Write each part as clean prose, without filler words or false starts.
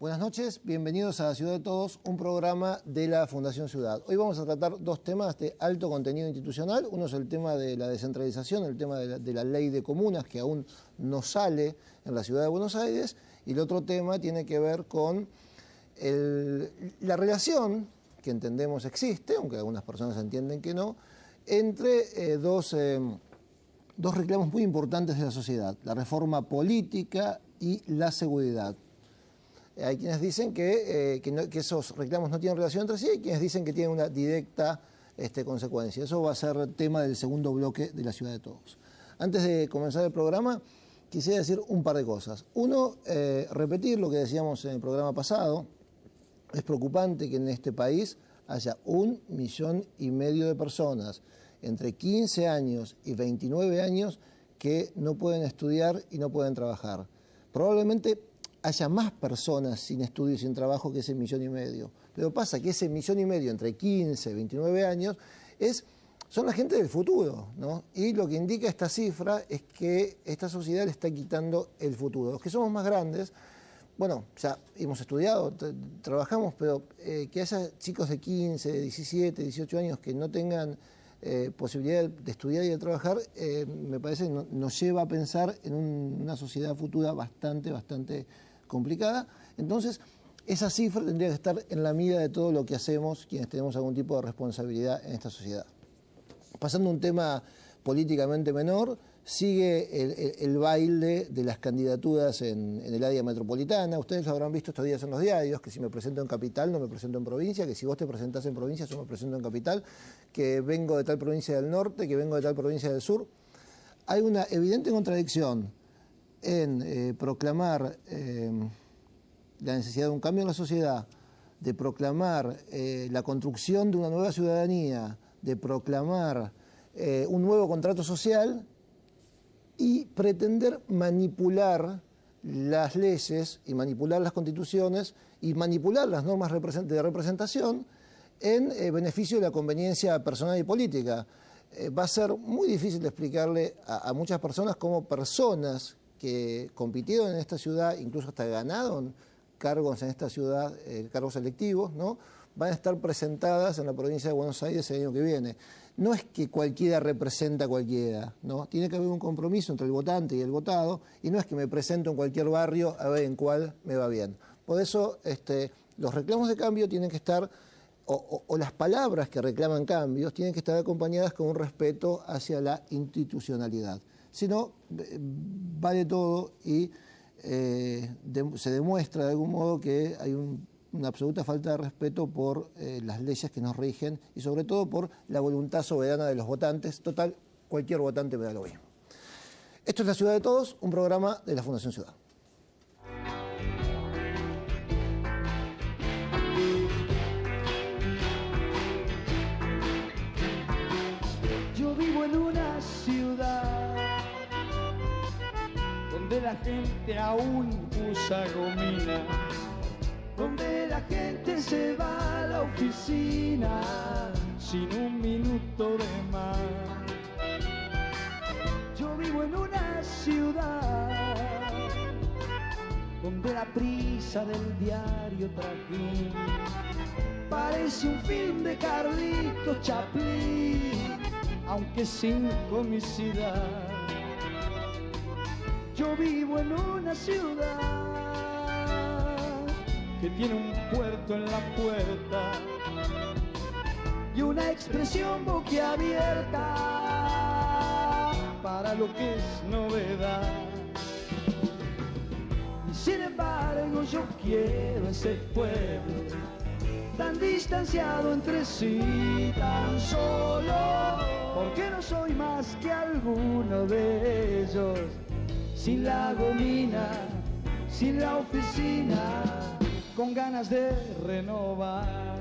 Buenas noches, bienvenidos a Ciudad de Todos, un programa de la Fundación Ciudad. Hoy vamos a tratar dos temas de alto contenido institucional. Uno es el tema de la descentralización, el tema de la ley de comunas, que aún no sale en la Ciudad de Buenos Aires. Y el otro tema tiene que ver con la relación, que entendemos existe, aunque algunas personas entienden que no, entre dos reclamos muy importantes de la sociedad: la reforma política y la seguridad. Hay quienes dicen que esos reclamos no tienen relación entre sí, y quienes dicen que tienen una directa consecuencia. Eso va a ser tema del segundo bloque de la Ciudad de Todos. Antes de comenzar el programa, quisiera decir un par de cosas. Uno, repetir lo que decíamos en el programa pasado. Es preocupante que en este país haya 1,5 millones de personas entre 15 años y 29 años que no pueden estudiar y no pueden trabajar. Probablemente haya más personas sin estudio y sin trabajo que ese 1,5 millones. Pero pasa que ese 1,5 millones entre 15 y 29 años son la gente del futuro, ¿no? Y lo que indica esta cifra es que esta sociedad le está quitando el futuro. Los que somos más grandes, bueno, ya hemos estudiado, trabajamos, pero que haya chicos de 15, 17, 18 años que no tengan posibilidad de estudiar y de trabajar, me parece que nos lleva a pensar en una sociedad futura bastante complicada. Entonces, esa cifra tendría que estar en la mira de todo lo que hacemos quienes tenemos algún tipo de responsabilidad en esta sociedad. Pasando a un tema políticamente menor, sigue el baile de las candidaturas en el área metropolitana. Ustedes lo habrán visto estos días en los diarios, que si me presento en capital no me presento en provincia, que si vos te presentás en provincia yo me presento en capital, que vengo de tal provincia del norte, que vengo de tal provincia del sur. Hay una evidente contradicción en proclamar la necesidad de un cambio en la sociedad, de proclamar la construcción de una nueva ciudadanía, de proclamar un nuevo contrato social y pretender manipular las leyes y manipular las constituciones y manipular las normas de representación en beneficio de la conveniencia personal y política. Va a ser muy difícil de explicarle a muchas personas cómo personas que compitieron en esta ciudad, incluso hasta ganaron cargos en esta ciudad, cargos electivos, ¿no?, van a estar presentadas en la provincia de Buenos Aires el año que viene. No es que cualquiera representa a cualquiera, ¿no? Tiene que haber un compromiso entre el votante y el votado, y no es que me presento en cualquier barrio a ver en cuál me va bien. Por eso los reclamos de cambio tienen que estar, o las palabras que reclaman cambios, tienen que estar acompañadas con un respeto hacia la institucionalidad. Si no, vale todo y se demuestra de algún modo que hay una absoluta falta de respeto por las leyes que nos rigen y sobre todo por la voluntad soberana de los votantes. Total, cualquier votante me da lo mismo. Esto es La Ciudad de Todos, un programa de la Fundación Ciudad. Yo vivo en una ciudad donde la gente aún usa gomina, donde la gente se va a la oficina sin un minuto de más. Yo vivo en una ciudad donde la prisa del diario trajín parece un film de Carlitos Chaplin, aunque sin comicidad. Yo vivo en una ciudad que tiene un puerto en la puerta y una expresión boquiabierta para lo que es novedad. Y sin embargo yo quiero ese pueblo tan distanciado entre sí, tan solo, porque no soy más que alguno de ellos, sin la gomina, sin la oficina, con ganas de renovar.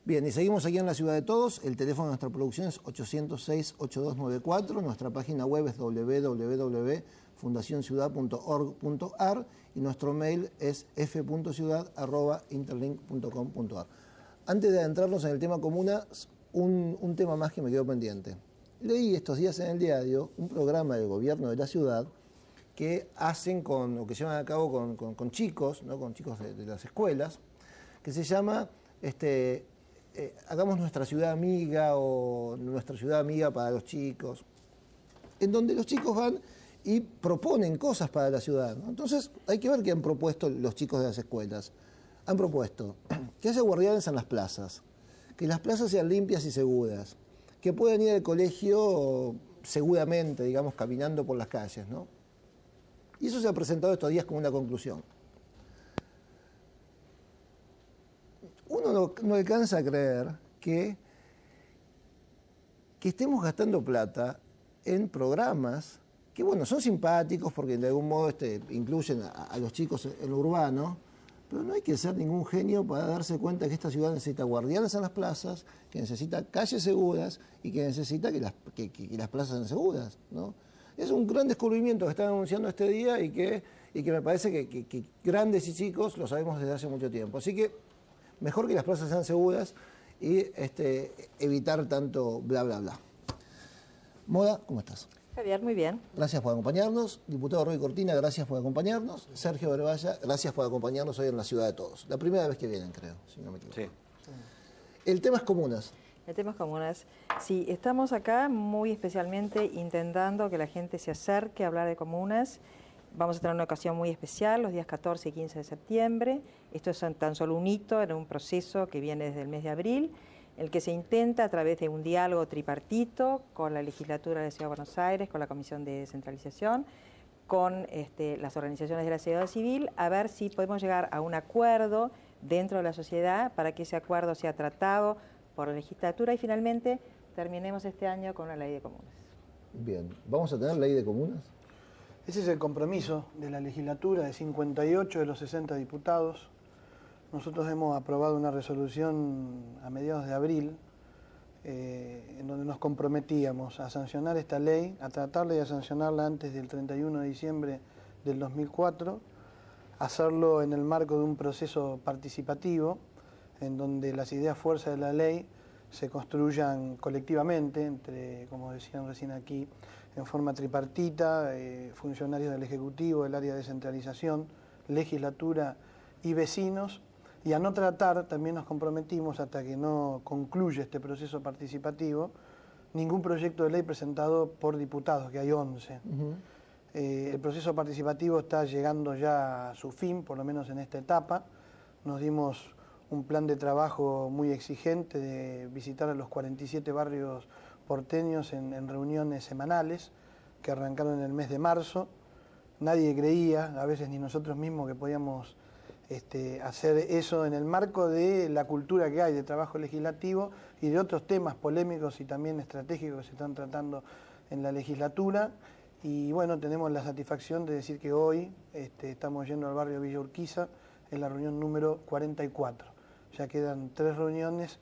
Bien, y seguimos aquí en La Ciudad de Todos. El teléfono de nuestra producción es 806-8294. Nuestra página web es www.fundacionciudad.org.ar y nuestro mail es f.ciudad@interlink.com.ar. Antes de adentrarnos en el tema comunas, un tema más que me quedó pendiente. leí estos días en el diario un programa del gobierno de la ciudad que hacen o que llevan a cabo con chicos, ¿no? Con chicos de las escuelas, que se llama Hagamos nuestra ciudad amiga o nuestra ciudad amiga para los chicos, en donde los chicos van y proponen cosas para la ciudad, ¿no? Entonces hay que ver qué han propuesto los chicos de las escuelas. Han propuesto que haya guardianes en las plazas, que las plazas sean limpias y seguras, que puedan ir al colegio seguramente, digamos, caminando por las calles, ¿no? Y eso se ha presentado estos días como una conclusión. Uno no alcanza a creer que estemos gastando plata en programas que, bueno, son simpáticos porque de algún modo incluyen a los chicos en lo urbano, pero no hay que ser ningún genio para darse cuenta que esta ciudad necesita guardianes en las plazas, que necesita calles seguras y que necesita que las plazas sean seguras, ¿no? Es un gran descubrimiento que están anunciando este día y que me parece que grandes y chicos lo sabemos desde hace mucho tiempo. Así que mejor que las plazas sean seguras y evitar tanto bla, bla, bla. Moda, ¿cómo estás? Javier, muy bien. Gracias por acompañarnos. Diputado Roy Cortina, gracias por acompañarnos. Sergio Berbaya, gracias por acompañarnos hoy en la Ciudad de Todos. La primera vez que vienen, creo, si no me equivoco. Sí. El tema es comunas. El tema es comunas. Sí, estamos acá muy especialmente intentando que la gente se acerque a hablar de comunas. Vamos a tener una ocasión muy especial los días 14 y 15 de septiembre. Esto es tan solo un hito en un proceso que viene desde el mes de abril, el que se intenta a través de un diálogo tripartito con la legislatura de la Ciudad de Buenos Aires, con la Comisión de Descentralización, con las organizaciones de la sociedad civil, a ver si podemos llegar a un acuerdo dentro de la sociedad para que ese acuerdo sea tratado por la legislatura y finalmente terminemos este año con una ley de comunas. Bien, ¿vamos a tener ley de comunas? Ese es el compromiso de la legislatura, de 58 de los 60 diputados. Nosotros hemos aprobado una resolución a mediados de abril en donde nos comprometíamos a sancionar esta ley, a tratarla y a sancionarla antes del 31 de diciembre del 2004, hacerlo en el marco de un proceso participativo en donde las ideas fuerza de la ley se construyan colectivamente, entre, como decían recién aquí, en forma tripartita, funcionarios del Ejecutivo, del área de descentralización, legislatura y vecinos, y a no tratar, también nos comprometimos hasta que no concluya este proceso participativo, ningún proyecto de ley presentado por diputados, que hay 11. El proceso participativo está llegando ya a su fin, por lo menos en esta etapa. Nos dimos un plan de trabajo muy exigente de visitar a los 47 barrios porteños en reuniones semanales que arrancaron en el mes de marzo. Nadie creía, a veces ni nosotros mismos, que podíamos hacer eso en el marco de la cultura que hay de trabajo legislativo y de otros temas polémicos y también estratégicos que se están tratando en la legislatura. Y bueno, tenemos la satisfacción de decir que hoy estamos yendo al barrio Villa Urquiza en la reunión número 44. Ya quedan 3 reuniones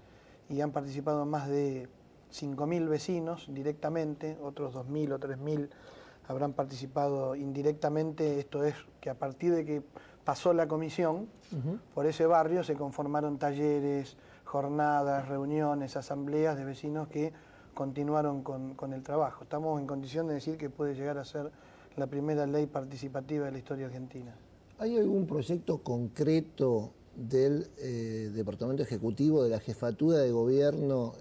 y han participado más de 5.000 vecinos directamente, otros 2.000 o 3.000 habrán participado indirectamente. Esto es que a partir de que pasó la comisión, por ese barrio se conformaron talleres, jornadas, reuniones, asambleas de vecinos que continuaron con el trabajo. Estamos en condición de decir que puede llegar a ser la primera ley participativa de la historia argentina. ¿Hay algún proyecto concreto del Departamento Ejecutivo, de la Jefatura de Gobierno,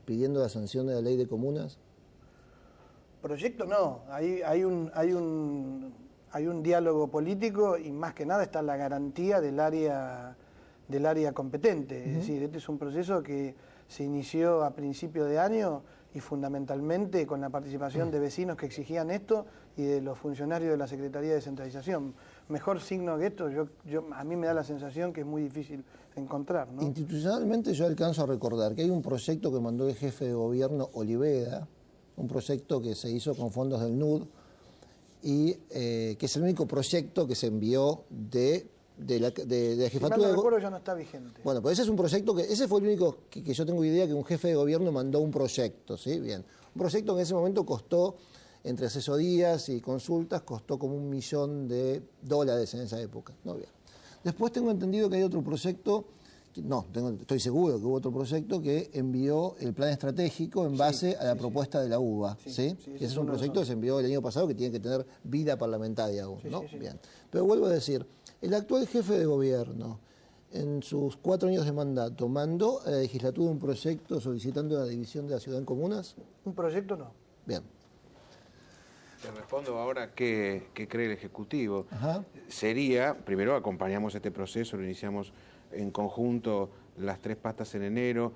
pidiendo la sanción de la ley de comunas? Proyecto no, hay un diálogo político y más que nada está la garantía del área competente. Es decir, este es un proceso que se inició a principio de año y fundamentalmente con la participación de vecinos que exigían esto y de los funcionarios de la Secretaría de Descentralización. Mejor signo que esto, a mí me da la sensación que es muy difícil encontrar, ¿no? Institucionalmente yo alcanzo a recordar que hay un proyecto que mandó el jefe de gobierno Oliveda, un proyecto que se hizo con fondos del NUD y que es el único proyecto que se envió de la jefatura si mal no recuerdo, ya no está vigente. Bueno, pues ese es un proyecto ese fue el único que yo tengo idea que un jefe de gobierno mandó un proyecto, ¿sí? Bien. Un proyecto que en ese momento costó, entre asesorías y consultas, costó como $1 millón en esa época. No, bien. Después tengo entendido que hay otro proyecto no, estoy seguro que hubo otro proyecto que envió el plan estratégico en base a la propuesta de la UBA, ¿sí? Ese es un proyecto que se envió el año pasado que tiene que tener vida parlamentaria aún, ¿no? Bien. Pero vuelvo a decir, el actual jefe de gobierno, en sus 4 años de mandato, ¿mandó a la legislatura un proyecto solicitando la división de la ciudad en comunas? Un proyecto no. Bien. Te respondo ahora qué cree el Ejecutivo. Ajá. Sería, primero acompañamos este proceso, lo iniciamos en conjunto las 3 patas en enero,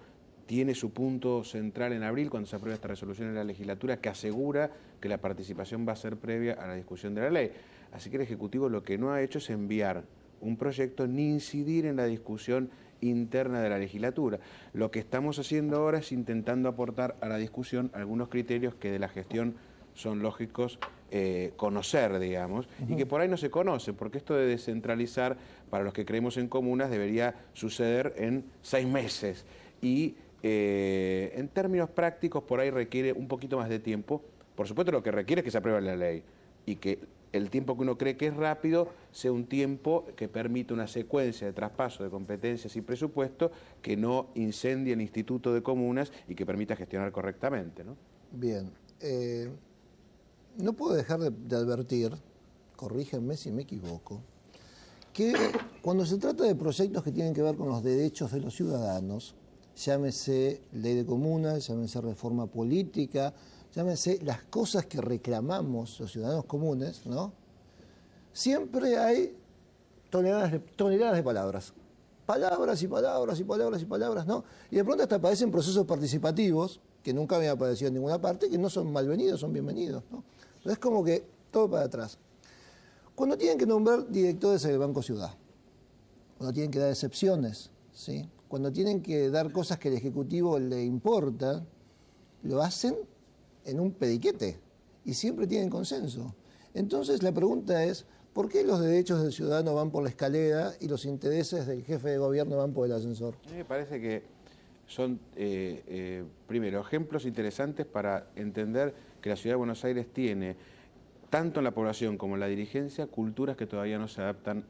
tiene su punto central en abril cuando se aprueba esta resolución en la legislatura que asegura que la participación va a ser previa a la discusión de la ley. Así que el Ejecutivo lo que no ha hecho es enviar un proyecto ni incidir en la discusión interna de la legislatura. Lo que estamos haciendo ahora es intentando aportar a la discusión algunos criterios que de la gestión son lógicos conocer, digamos, y que por ahí no se conocen, porque esto de descentralizar, para los que creemos en comunas, debería suceder en 6 meses. Y en términos prácticos, por ahí requiere un poquito más de tiempo. Por supuesto, lo que requiere es que se apruebe la ley y que el tiempo que uno cree que es rápido sea un tiempo que permita una secuencia de traspaso de competencias y presupuesto que no incendie el Instituto de Comunas y que permita gestionar correctamente, ¿no? Bien. No puedo dejar de advertir, corrígenme si me equivoco, que cuando se trata de proyectos que tienen que ver con los derechos de los ciudadanos, llámese ley de comunas, llámese reforma política, llámese las cosas que reclamamos los ciudadanos comunes, ¿no? Siempre hay toneladas de palabras. Palabras y palabras y palabras y palabras, ¿no? Y de pronto hasta aparecen procesos participativos que nunca habían aparecido en ninguna parte, que no son malvenidos, son bienvenidos, ¿no? Entonces es como que todo para atrás. Cuando tienen que nombrar directores del Banco Ciudad, cuando tienen que dar excepciones, ¿sí? Cuando tienen que dar cosas que al Ejecutivo le importa, lo hacen en un pediquete y siempre tienen consenso. Entonces la pregunta es, ¿por qué los derechos del ciudadano van por la escalera y los intereses del jefe de gobierno van por el ascensor? A mí me parece que son, primero, ejemplos interesantes para entender que la Ciudad de Buenos Aires tiene, tanto en la población como en la dirigencia, culturas que todavía no se adaptan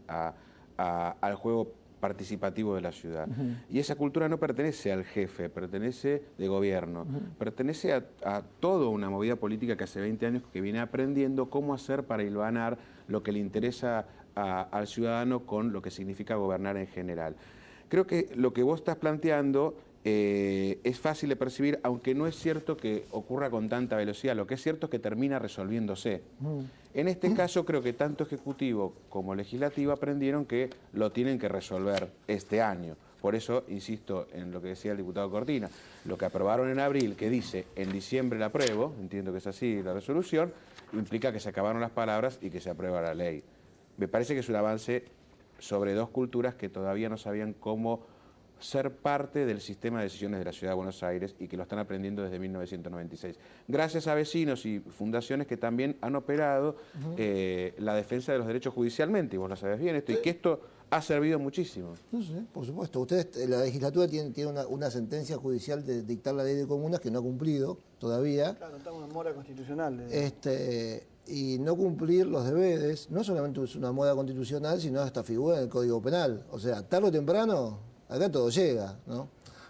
al juego participativo de la ciudad. Y esa cultura no pertenece al jefe, pertenece de gobierno, pertenece a toda una movida política que hace 20 años que viene aprendiendo cómo hacer para hilvanar lo que le interesa al ciudadano con lo que significa gobernar en general. Creo que lo que vos estás planteando es fácil de percibir, aunque no es cierto que ocurra con tanta velocidad. Lo que es cierto es que termina resolviéndose. En este caso, creo que tanto Ejecutivo como Legislativo aprendieron que lo tienen que resolver este año. Por eso, insisto en lo que decía el diputado Cortina, lo que aprobaron en abril, que dice en diciembre la apruebo, entiendo que es así la resolución, implica que se acabaron las palabras y que se aprueba la ley. Me parece que es un avance sobre 2 culturas que todavía no sabían cómo ser parte del sistema de decisiones de la Ciudad de Buenos Aires y que lo están aprendiendo desde 1996. Gracias a vecinos y fundaciones que también han operado la defensa de los derechos judicialmente, y vos lo sabés bien esto, y que esto ha servido muchísimo. No sé, por supuesto. Ustedes, la legislatura tiene una sentencia judicial de dictar la ley de comunas que no ha cumplido todavía. Claro, estamos en mora constitucional. Y no cumplir los deberes no solamente es una moda constitucional, sino hasta figura en el Código Penal. O sea, tarde o temprano, acá todo llega, ¿no?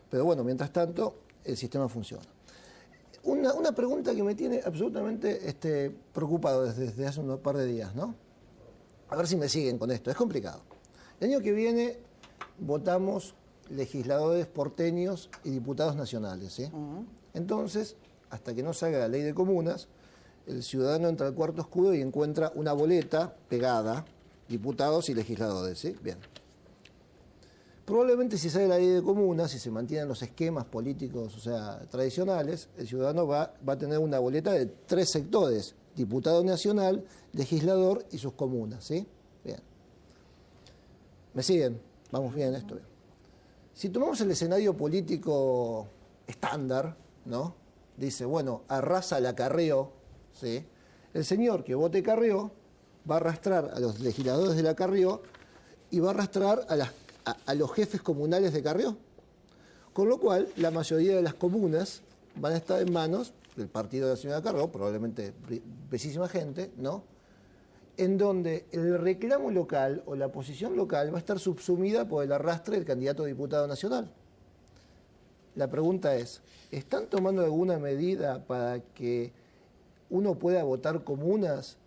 Pero bueno, mientras tanto, el sistema funciona. Una pregunta que me tiene absolutamente preocupado desde hace un par de días, ¿no? A ver si me siguen con esto, es complicado. El año que viene votamos legisladores porteños y diputados nacionales, ¿sí? Entonces, hasta que no salga la ley de comunas, el ciudadano entra al cuarto oscuro y encuentra una boleta pegada, diputados y legisladores, ¿sí? Bien. Probablemente si sale la ley de comunas, si se mantienen los esquemas políticos, o sea, tradicionales, el ciudadano va a tener una boleta de 3 sectores, diputado nacional, legislador y sus comunas, ¿sí? Bien. ¿Me siguen? Vamos bien esto. Bien. Si tomamos el escenario político estándar, ¿no? Dice, bueno, arrasa la Carrió, ¿sí? El señor que vote Carrió va a arrastrar a los legisladores de la Carrió y va a arrastrar a los jefes comunales de Carrió. Con lo cual, la mayoría de las comunas van a estar en manos del partido de la señora Carrió, probablemente bellísima gente, ¿no? en donde el reclamo local o la posición local va a estar subsumida por el arrastre del candidato a diputado nacional. La pregunta es, ¿están tomando alguna medida para que uno pueda votar comunas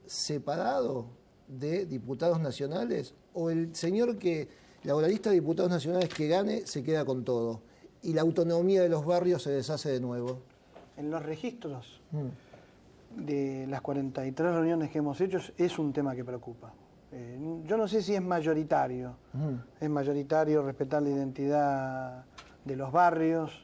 separado de diputados nacionales? ¿O el señor la lista de diputados nacionales que gane se queda con todo y la autonomía de los barrios se deshace de nuevo? En los registros de las 43 reuniones que hemos hecho es un tema que preocupa. Yo no sé si es mayoritario. Es mayoritario respetar la identidad de los barrios,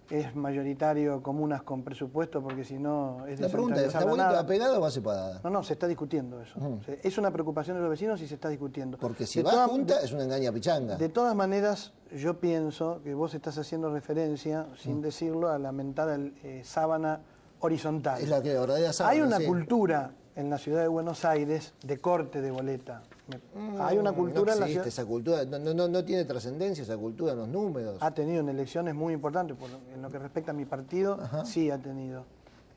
es mayoritario comunas con presupuesto, porque si no es La pregunta es, ¿la boleta va pegada o va separada? No, se está discutiendo eso. Es una preocupación de los vecinos y se está discutiendo. Porque si va junta es una engaña pichanga. De todas maneras, yo pienso que vos estás haciendo referencia, sin decirlo, a la mentada sábana horizontal. Es la que verdadera sábana. Hay una cultura en la ciudad de Buenos Aires de corte de boleta. Hay una cultura no en la ciudad. Esa cultura, no tiene trascendencia esa cultura en los números. Ha tenido en elecciones muy importantes, en lo que respecta a mi partido, sí ha tenido.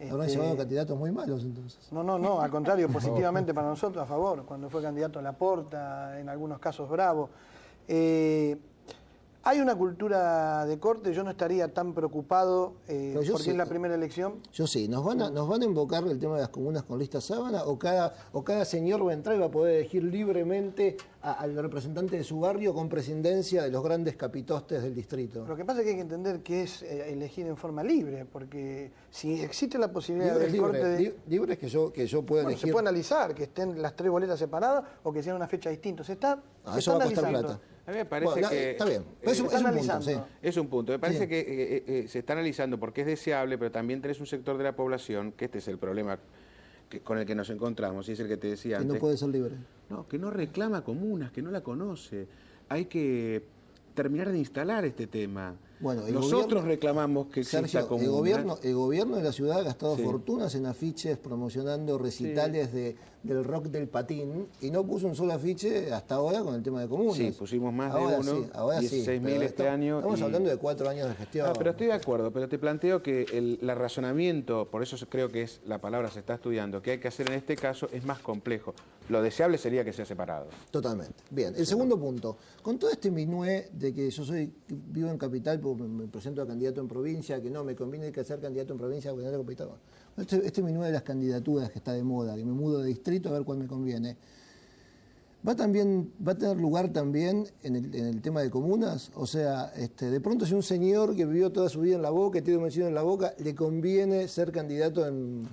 Habrán llevado candidatos muy malos entonces. No, al contrario, positivamente para nosotros, a favor. Cuando fue candidato a Laporta, en algunos casos Bravo. Hay una cultura de corte, yo no estaría tan preocupado porque es la primera elección. Yo sí, ¿nos van a invocar el tema de las comunas con lista sábana o cada señor va a entrar y va a poder elegir libremente al representante de su barrio con prescindencia de los grandes capitostes del distrito? Lo que pasa es que hay que entender que es elegir en forma libre, porque si existe la posibilidad del corte de... Libre es que yo pueda elegir. Se puede analizar que estén las 3 boletas separadas o que sean una fecha distinta. Se está eso va a costar analizando. plata. A mí me parece que... Está bien, es un punto, sí. Es un punto. Me parece que se está analizando porque es deseable, pero también tenés un sector de la población, que este es el problema con el que nos encontramos, y es el que te decía antes. Que no puede ser libre. No, que no reclama comunas, que no la conoce. Hay que terminar de instalar este tema. Bueno, nosotros reclamamos que exista comunas. El gobierno de la ciudad ha gastado fortunas en afiches promocionando recitales del rock del patín y no puso un solo afiche hasta ahora con el tema de comunas. Sí, pusimos más de uno, 16.000 este año. Estamos hablando de 4 años de gestión. Pero estoy de acuerdo, pero te planteo que el razonamiento, por eso creo que la palabra se está estudiando, que hay que hacer en este caso es más complejo. Lo deseable sería que sea separado. Totalmente. Bien, el segundo punto. Con todo este minué de que yo vivo en capital porque me presento a candidato en provincia, que no, me conviene que ser candidato en provincia porque no tengo capital. Este minué de las candidaturas que está de moda, que me mudo de distrito a ver cuál me conviene, ¿va a tener lugar también en el tema de comunas? O sea, de pronto si un señor que vivió toda su vida en La Boca, que tiene un vecino en La Boca, le conviene ser candidato en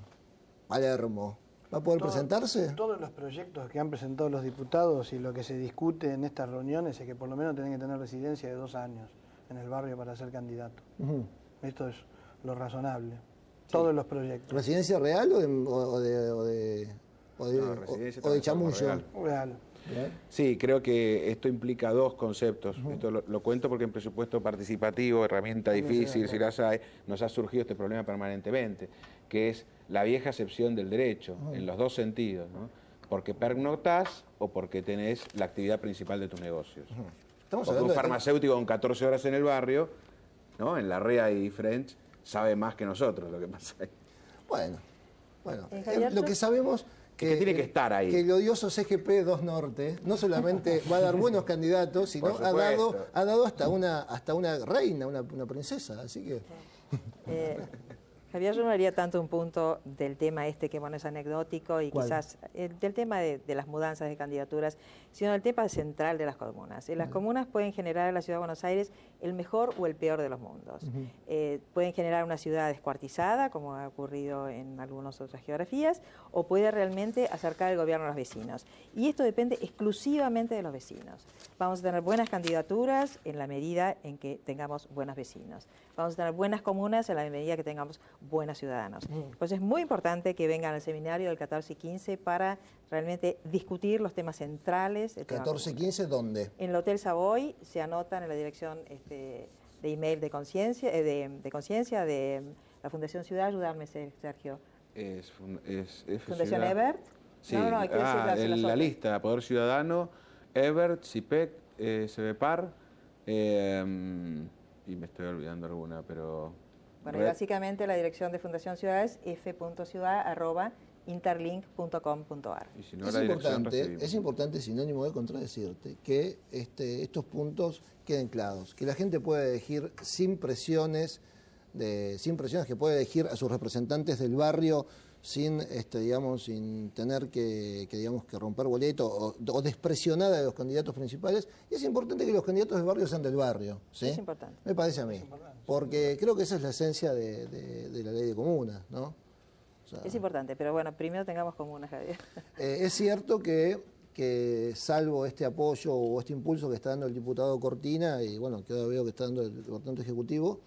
Palermo, ¿va a poder presentarse? Todos los proyectos que han presentado los diputados y lo que se discute en estas reuniones es que por lo menos tienen que tener residencia de 2 años en el barrio para ser candidato. Esto es lo razonable. Todos los proyectos. ¿Residencia real o de chamullo? Real. Sí, creo que esto implica 2 conceptos. Esto lo cuento porque en presupuesto participativo, herramienta difícil, si las hay, nos ha surgido este problema permanentemente, que es la vieja acepción del derecho, en los 2 sentidos, ¿no? Porque pernoctás o porque tenés la actividad principal de tus negocios. Porque un farmacéutico con 14 horas en el barrio, ¿no? En la REA y French, sabe más que nosotros lo que pasa ahí. Bueno, lo que sabemos... Que tiene que estar ahí. Que el odioso CGP 2 Norte no solamente va a dar buenos candidatos, sino ha dado hasta una reina, una princesa, así que... Javier, yo no haría tanto un punto del tema que bueno, es anecdótico y quizás del tema de las mudanzas de candidaturas, sino del tema central de las comunas. Las comunas pueden generar en la Ciudad de Buenos Aires el mejor o el peor de los mundos. Pueden generar una ciudad descuartizada, como ha ocurrido en algunas otras geografías, o puede realmente acercar el gobierno a los vecinos. Y esto depende exclusivamente de los vecinos. Vamos a tener buenas candidaturas en la medida en que tengamos buenos vecinos. Vamos a tener buenas comunas en la medida que tengamos buenos ciudadanos. Pues es muy importante que vengan al seminario del 14 y 15 para realmente discutir los temas centrales. 14 y 15, ¿dónde? En el Hotel Savoy, se anotan en la dirección de email de conciencia, de la Fundación Ciudad. Ayudarme, Sergio. Es Fundación Ebert. Sí, hay que decir la lista, Poder Ciudadano, Ebert, CIPEC, CBPAR, y me estoy olvidando alguna, pero... Bueno, y básicamente la dirección de Fundación Ciudad es f.ciudad@icb.gov.ar. interlink.com.ar. Y si no, la dirección recibimos. Es importante, sinónimo de contradecirte, que estos puntos queden claros, que la gente pueda elegir sin presiones, que pueda elegir a sus representantes del barrio sin, digamos, sin tener que romper boleto o despresionar a los candidatos principales. Y es importante que los candidatos del barrio sean del barrio, ¿sí? Es importante. Me parece a mí, porque creo que esa es la esencia de la ley de comunas, ¿no? O sea, Es importante, pero bueno, primero tengamos comunas, Javier. es cierto que salvo este apoyo o este impulso que está dando el diputado Cortina, y bueno, que ahora veo que está dando el Departamento Ejecutivo,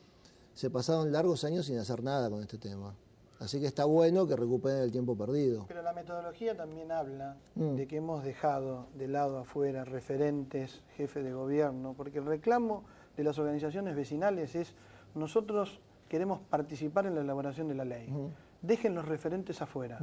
se pasaron largos años sin hacer nada con este tema. Así que está bueno que recuperen el tiempo perdido. Pero la metodología también habla de que hemos dejado de lado afuera referentes, jefes de gobierno, porque el reclamo de las organizaciones vecinales es: nosotros queremos participar en la elaboración de la ley. Dejen los referentes afuera.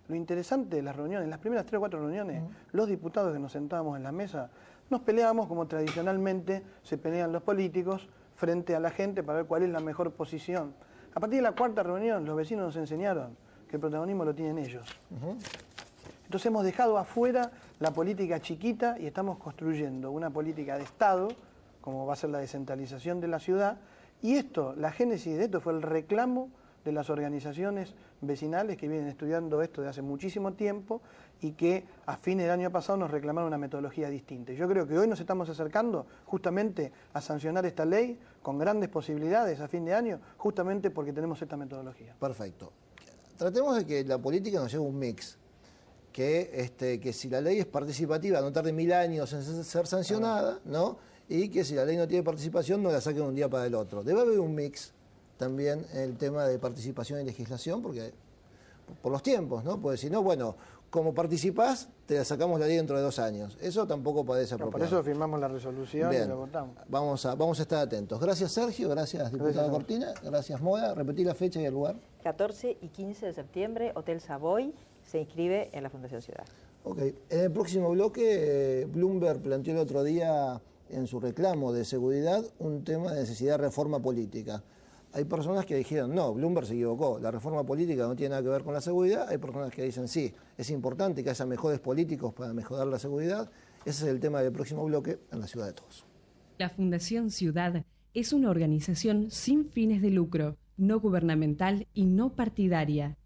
Lo interesante de las reuniones, las primeras 3 o 4 reuniones, los diputados que nos sentábamos en la mesa, nos peleábamos como tradicionalmente se pelean los políticos frente a la gente para ver cuál es la mejor posición. A partir de la 4ª reunión, los vecinos nos enseñaron que el protagonismo lo tienen ellos. Entonces hemos dejado afuera la política chiquita y estamos construyendo una política de Estado, como va a ser la descentralización de la ciudad, y esto, la génesis de esto fue el reclamo de las organizaciones vecinales que vienen estudiando esto de hace muchísimo tiempo y que a fines del año pasado nos reclamaron una metodología distinta. Yo creo que hoy nos estamos acercando justamente a sancionar esta ley con grandes posibilidades a fin de año, justamente porque tenemos esta metodología. Perfecto. Tratemos de que la política nos lleve un mix, que si la ley es participativa no tarde 1000 años en ser sancionada, ¿no? Y que si la ley no tiene participación no la saquen de un día para el otro. Debe haber un mix también en el tema de participación y legislación, porque por los tiempos, ¿no? Porque si no, bueno, como participás, te sacamos la ley dentro de 2 años. Eso tampoco parece apropiado. Por eso firmamos la resolución y la votamos. Vamos a estar atentos. Gracias, Sergio. Gracias, diputado Cortina. Gracias, Moda. Repetí la fecha y el lugar. 14 y 15 de septiembre, Hotel Savoy, se inscribe en la Fundación Ciudad. Ok. En el próximo bloque, Bloomberg planteó el otro día en su reclamo de seguridad un tema de necesidad de reforma política. Hay personas que dijeron, no, Bloomberg se equivocó, la reforma política no tiene nada que ver con la seguridad. Hay personas que dicen, sí, es importante que haya mejores políticos para mejorar la seguridad. Ese es el tema del próximo bloque en la Ciudad de Todos. La Fundación Ciudad es una organización sin fines de lucro, no gubernamental y no partidaria.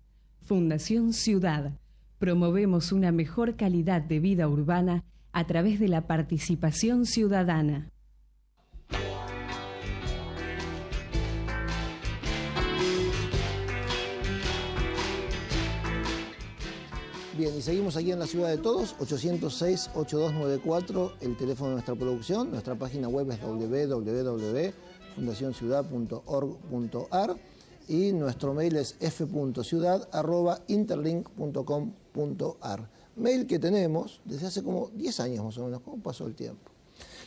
Fundación Ciudad. Promovemos una mejor calidad de vida urbana a través de la participación ciudadana. Bien, y seguimos aquí en la Ciudad de Todos, 806-8294, el teléfono de nuestra producción. Nuestra página web es www.fundacionciudad.org.ar y nuestro mail es f.ciudad@interlink.com.ar. Mail que tenemos desde hace como 10 años más o menos. ¿Cómo pasó el tiempo?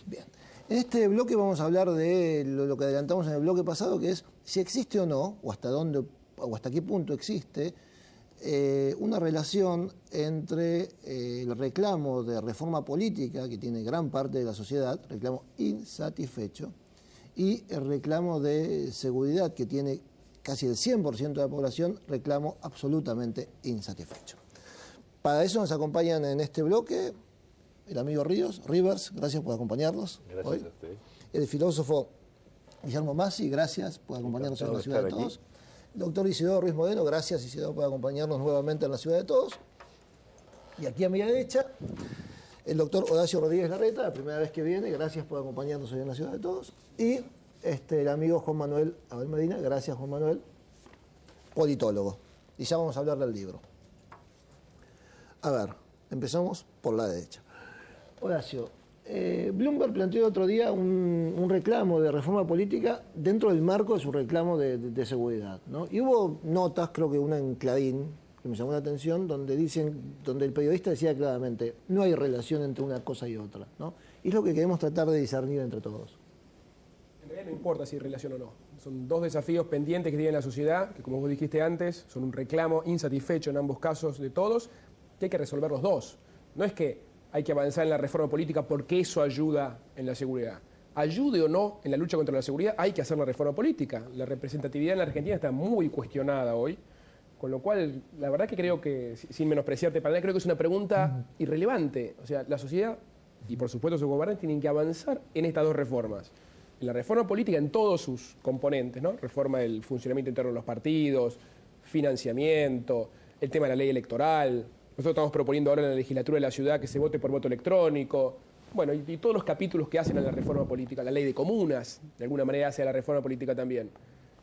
Bien, en este bloque vamos a hablar de lo que adelantamos en el bloque pasado, que es si existe o no, o hasta dónde, o hasta qué punto existe una relación entre el reclamo de reforma política que tiene gran parte de la sociedad, reclamo insatisfecho, y el reclamo de seguridad que tiene casi el 100% de la población, reclamo absolutamente insatisfecho. Para eso nos acompañan en este bloque el amigo Rivers, gracias por acompañarnos. Gracias hoy. A usted. El filósofo Guillermo Massi, gracias por acompañarnos en la Ciudad de Todos. Doctor Isidoro Ruiz Modeno, gracias Isidoro por acompañarnos nuevamente en la Ciudad de Todos. Y aquí a mi derecha, el doctor Horacio Rodríguez Larreta, la primera vez que viene, gracias por acompañarnos hoy en la Ciudad de Todos. Y el amigo Juan Manuel Abel Medina, gracias Juan Manuel, politólogo. Y ya vamos a hablar del libro. A ver, empezamos por la derecha. Horacio, Bloomberg planteó el otro día un reclamo de reforma política dentro del marco de su reclamo de seguridad, ¿no? Y hubo notas, creo que una en Clarín, que me llamó la atención, donde el periodista decía claramente, no hay relación entre una cosa y otra, ¿no? Y es lo que queremos tratar de discernir entre todos. En realidad no importa si hay relación o no. Son 2 desafíos pendientes que tiene la sociedad, que como vos dijiste antes, son un reclamo insatisfecho en ambos casos de todos, que hay que resolver los dos. No es que hay que avanzar en la reforma política porque eso ayuda en la seguridad. Ayude o no en la lucha contra la seguridad, hay que hacer la reforma política. La representatividad en la Argentina está muy cuestionada hoy, Con lo cual, la verdad que creo que, sin menospreciarte para nada, creo que es una pregunta irrelevante. O sea, la sociedad y por supuesto su gobernante tienen que avanzar en estas dos reformas. En la reforma política en todos sus componentes, ¿no? Reforma del funcionamiento interno de los partidos, financiamiento, el tema de la ley electoral. Nosotros estamos proponiendo ahora en la legislatura de la ciudad que se vote por voto electrónico. Bueno, y todos los capítulos que hacen a la reforma política. La ley de comunas, de alguna manera, hace a la reforma política también.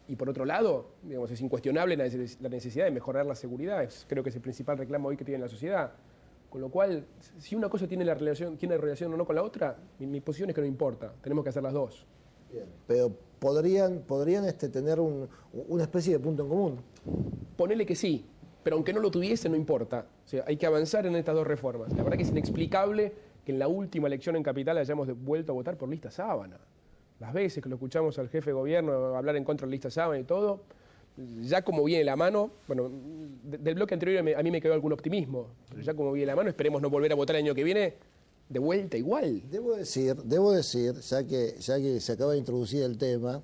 Y por otro lado, digamos, es incuestionable la necesidad de mejorar la seguridad. Creo que es el principal reclamo hoy que tiene la sociedad. Con lo cual, si una cosa tiene relación o no con la otra, mi posición es que no importa. Tenemos que hacer las dos. Bien. Pero podrían tener una especie de punto en común. Ponele que sí, pero aunque no lo tuviese, no importa. O sea, hay que avanzar en estas dos reformas. La verdad que es inexplicable que en la última elección en Capital hayamos vuelto a votar por lista sábana. Las veces que lo escuchamos al jefe de gobierno hablar en contra de la lista sábana y todo, ya como viene la mano, bueno, del bloque anterior a mí me quedó algún optimismo, pero ya como viene la mano, esperemos no volver a votar el año que viene de vuelta igual. Debo decir, ya que se acaba de introducir el tema,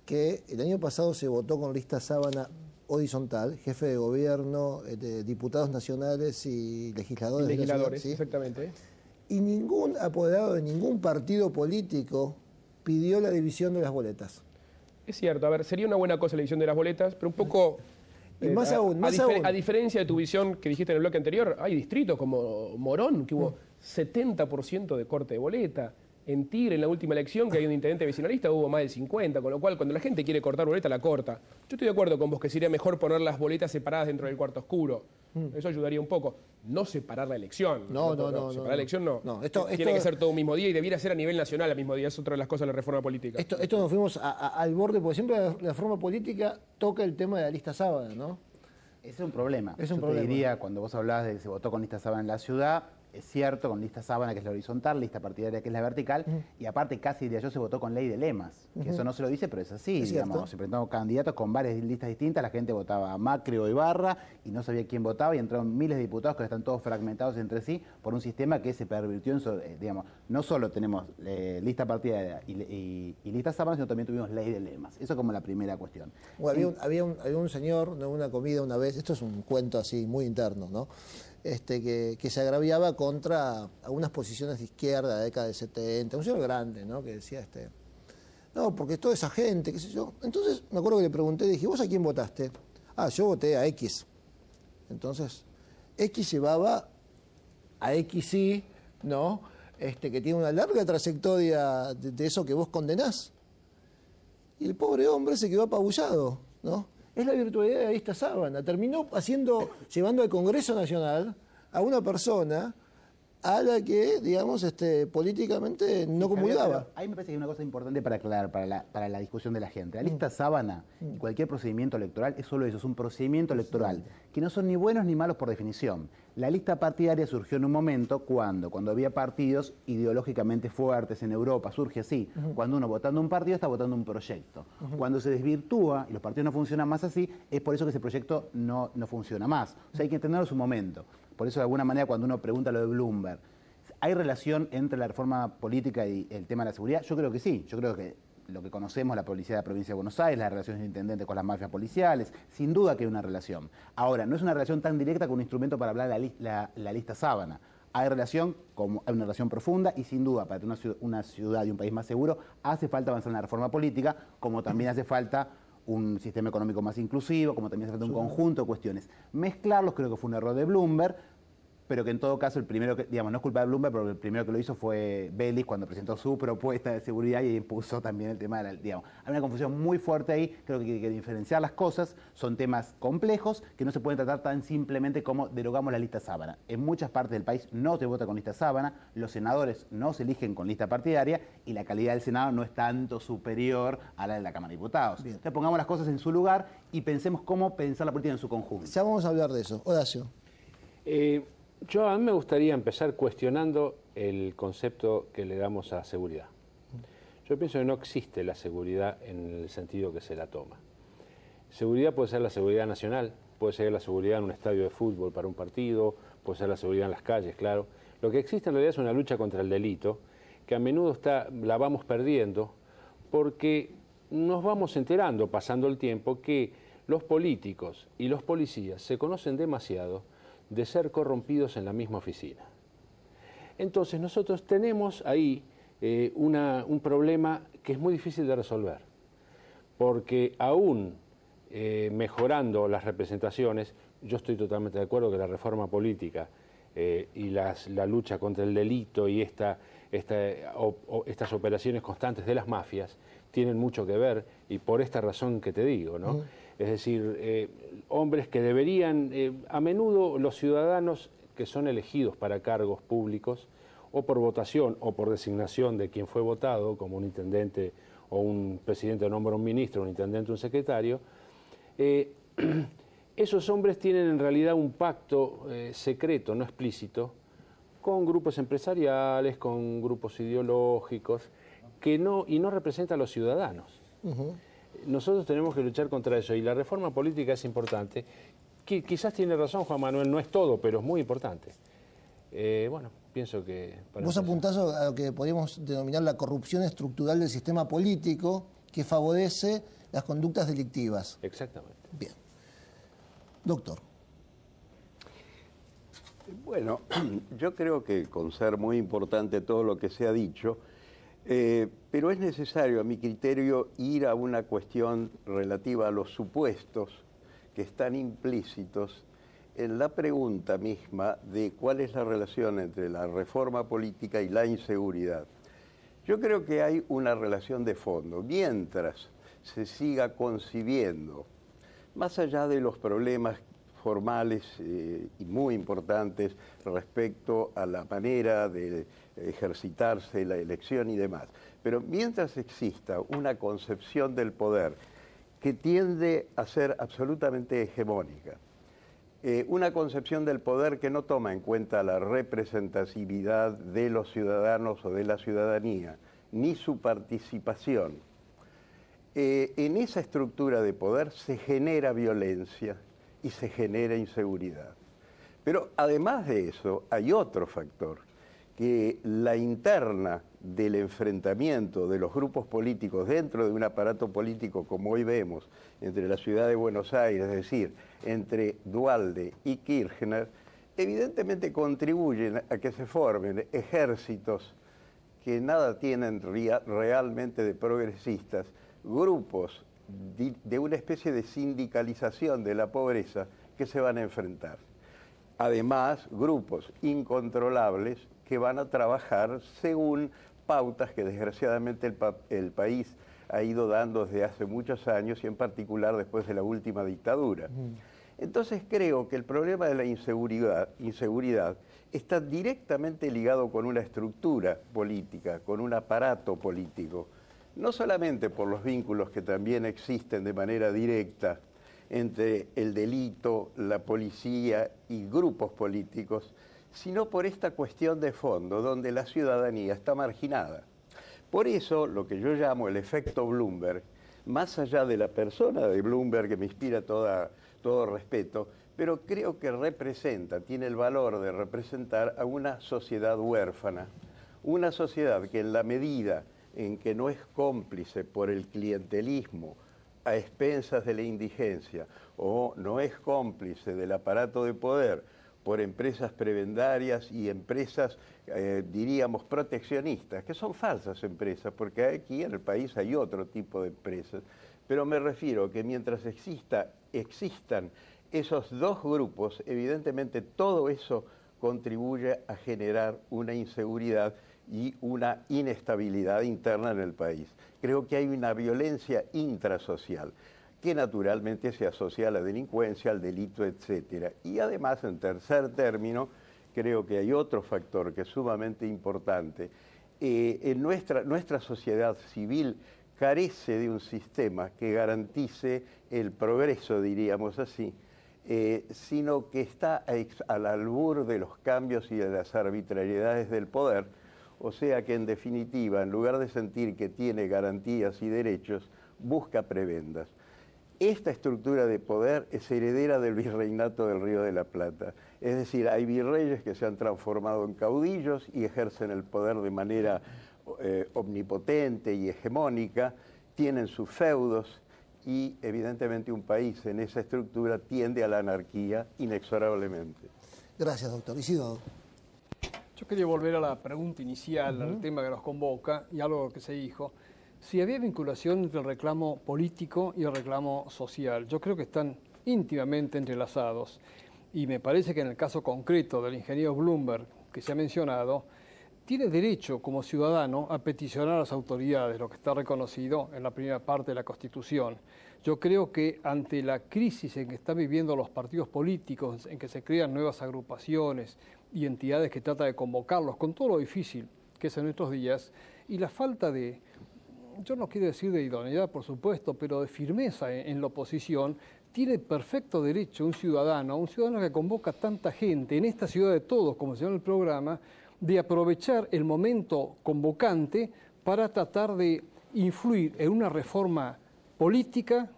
que el año pasado se votó con lista sábana horizontal, jefe de gobierno, diputados nacionales y legisladores. Legisladores, ¿sí? Exactamente. Y ningún apoderado de ningún partido político pidió la división de las boletas. Es cierto, a ver, sería una buena cosa la división de las boletas, pero un poco... Y más aún. A diferencia de tu visión que dijiste en el bloque anterior, hay distritos como Morón, que hubo 70% de corte de boleta. En Tigre, en la última elección, que hay un intendente vecinalista, hubo más del 50%, con lo cual cuando la gente quiere cortar boleta, la corta. Yo estoy de acuerdo con vos que sería mejor poner las boletas separadas dentro del cuarto oscuro. Eso ayudaría un poco. No separar la elección. No. Separar la elección no. Esto tiene que ser todo un mismo día y debiera ser a nivel nacional al mismo día. Es otra de las cosas de la reforma política. Esto nos fuimos al borde, porque siempre la reforma política toca el tema de la lista sábana, ¿no? Ese es un problema. Es un Yo problema. te diría, cuando vos hablabas de que se votó con lista sábana en la ciudad, es cierto, con lista sábana, que es la horizontal, lista partidaria, que es la vertical, y aparte casi diría yo, se votó con ley de lemas, que eso no se lo dice, pero es así, Es digamos, cierto. se presentaron candidatos con varias listas distintas, la gente votaba a Macri o Ibarra, y no sabía quién votaba, y entraron miles de diputados que están todos fragmentados entre sí, por un sistema que se pervirtió en, digamos, no solo tenemos lista partidaria y lista sábana, sino también tuvimos ley de lemas. Eso como la primera cuestión. Bueno, había un señor en una comida una vez, esto es un cuento así muy interno, ¿no? Que se agraviaba contra algunas posiciones de izquierda de la década del 70, un señor grande, ¿no? Que decía, no, porque toda esa gente, qué sé yo. Entonces me acuerdo que le pregunté, dije, ¿vos a quién votaste? Ah, yo voté a X. Entonces, X llevaba a XY, ¿no? Que tiene una larga trayectoria de eso que vos condenás. Y el pobre hombre se quedó apabullado, ¿no? Es la virtualidad de la lista sábana. Terminó llevando al Congreso Nacional a una persona a la que, digamos, políticamente no comulgaba. Ahí me parece que hay una cosa importante para aclarar para la discusión de la gente. La lista sábana y cualquier procedimiento electoral es solo eso, es un procedimiento electoral, que no son ni buenos ni malos por definición. La lista partidaria surgió en un momento cuando había partidos ideológicamente fuertes en Europa, surge así. Cuando uno votando un partido está votando un proyecto. Cuando se desvirtúa y los partidos no funcionan más así, es por eso que ese proyecto no funciona más. O sea, hay que entenderlo en su momento. Por eso, de alguna manera, cuando uno pregunta lo de Bloomberg, ¿hay relación entre la reforma política y el tema de la seguridad? Yo creo que sí. Yo creo que lo que conocemos, la policía de la provincia de Buenos Aires, las relaciones de intendentes con las mafias policiales, sin duda que hay una relación. Ahora, no es una relación tan directa con un instrumento para hablar de la lista sábana. Hay una relación profunda y sin duda, para tener una ciudad y un país más seguro, hace falta avanzar en la reforma política, como también hace falta un sistema económico más inclusivo, como también hace falta un conjunto de cuestiones. Mezclarlos creo que fue un error de Bloomberg, pero que en todo caso el primero que, digamos, no es culpa de Bloomberg, pero el primero que lo hizo fue Vélez cuando presentó su propuesta de seguridad y impuso también el tema de digamos. Hay una confusión muy fuerte ahí, creo que hay que diferenciar las cosas, son temas complejos que no se pueden tratar tan simplemente como derogamos la lista sábana. En muchas partes del país no se vota con lista sábana, los senadores no se eligen con lista partidaria y la calidad del Senado no es tanto superior a la de la Cámara de Diputados. Bien. Entonces pongamos las cosas en su lugar y pensemos cómo pensar la política en su conjunto. Ya vamos a hablar de eso. Horacio. A mí me gustaría empezar cuestionando el concepto que le damos a seguridad. Yo pienso que no existe la seguridad en el sentido que se la toma. Seguridad puede ser la seguridad nacional, puede ser la seguridad en un estadio de fútbol para un partido, puede ser la seguridad en las calles, claro. Lo que existe en realidad es una lucha contra el delito, que a menudo la vamos perdiendo porque nos vamos enterando, pasando el tiempo, que los políticos y los policías se conocen demasiado de ser corrompidos en la misma oficina. Entonces nosotros tenemos ahí un problema que es muy difícil de resolver, porque aún mejorando las representaciones, yo estoy totalmente de acuerdo que la reforma política y la lucha contra el delito y estas operaciones constantes de las mafias tienen mucho que ver, y por esta razón que te digo, ¿no? Es decir, hombres que deberían, a menudo los ciudadanos que son elegidos para cargos públicos, o por votación o por designación de quien fue votado, como un intendente o un presidente nombra un ministro, un intendente, un secretario, esos hombres tienen en realidad un pacto secreto, no explícito, con grupos empresariales, con grupos ideológicos, y no representa a los ciudadanos. Nosotros tenemos que luchar contra eso, y la reforma política es importante. Quizás tiene razón Juan Manuel, no es todo, pero es muy importante. Bueno, pienso que... Vos apuntás a lo que podríamos denominar la corrupción estructural del sistema político, que favorece las conductas delictivas. Exactamente. Bien. Doctor. Bueno, yo creo que con ser muy importante todo lo que se ha dicho, pero es necesario, a mi criterio, ir a una cuestión relativa a los supuestos que están implícitos en la pregunta misma de cuál es la relación entre la reforma política y la inseguridad. Yo creo que hay una relación de fondo. Mientras se siga concibiendo, más allá de los problemas formales y muy importantes respecto a la manera de ejercitarse la elección y demás, pero mientras exista una concepción del poder que tiende a ser absolutamente hegemónica, una concepción del poder que no toma en cuenta la representatividad de los ciudadanos o de la ciudadanía, ni su participación, en esa estructura de poder se genera violencia y se genera inseguridad. Pero además de eso, hay otro factor, que la interna del enfrentamiento de los grupos políticos dentro de un aparato político como hoy vemos entre la ciudad de Buenos Aires, es decir, entre Duhalde y Kirchner, evidentemente contribuyen a que se formen ejércitos que nada tienen realmente de progresistas, grupos de una especie de sindicalización de la pobreza que se van a enfrentar. Además, grupos incontrolables que van a trabajar según pautas que desgraciadamente el país ha ido dando desde hace muchos años y en particular después de la última dictadura. Entonces creo que el problema de la inseguridad está directamente ligado con una estructura política, con un aparato político, no solamente por los vínculos que también existen de manera directa entre el delito, la policía y grupos políticos, sino por esta cuestión de fondo, donde la ciudadanía está marginada. Por eso, lo que yo llamo el efecto Bloomberg, más allá de la persona de Bloomberg, que me inspira todo respeto, pero creo que tiene el valor de representar a una sociedad huérfana, una sociedad que en la medida en que no es cómplice por el clientelismo a expensas de la indigencia, o no es cómplice del aparato de poder por empresas prebendarias y empresas, diríamos, proteccionistas, que son falsas empresas, porque aquí en el país hay otro tipo de empresas, pero me refiero a que mientras existan esos dos grupos, evidentemente todo eso contribuye a generar una inseguridad y una inestabilidad interna en el país. Creo que hay una violencia intrasocial que naturalmente se asocia a la delincuencia, al delito, etc. Y además, en tercer término, creo que hay otro factor que es sumamente importante. En nuestra sociedad civil carece de un sistema que garantice el progreso, diríamos así, sino que está al albur de los cambios y de las arbitrariedades del poder, o sea que en definitiva, en lugar de sentir que tiene garantías y derechos, busca prebendas. Esta estructura de poder es heredera del virreinato del Río de la Plata. Es decir, hay virreyes que se han transformado en caudillos y ejercen el poder de manera omnipotente y hegemónica, tienen sus feudos y evidentemente un país en esa estructura tiende a la anarquía inexorablemente. Gracias, doctor. Isidoro. Yo quería volver a la pregunta inicial, al tema que nos convoca y algo que se dijo. Si había vinculación entre el reclamo político y el reclamo social. Yo creo que están íntimamente entrelazados. Y me parece que en el caso concreto del ingeniero Bloomberg, que se ha mencionado, tiene derecho como ciudadano a peticionar a las autoridades, lo que está reconocido en la primera parte de la Constitución. Yo creo que ante la crisis en que están viviendo los partidos políticos, en que se crean nuevas agrupaciones y entidades que tratan de convocarlos, con todo lo difícil que es en estos días, y la falta de, yo no quiero decir de idoneidad, por supuesto, pero de firmeza en la oposición, tiene perfecto derecho un ciudadano que convoca tanta gente en esta ciudad de todos, como se llama el programa, de aprovechar el momento convocante para tratar de influir en una reforma política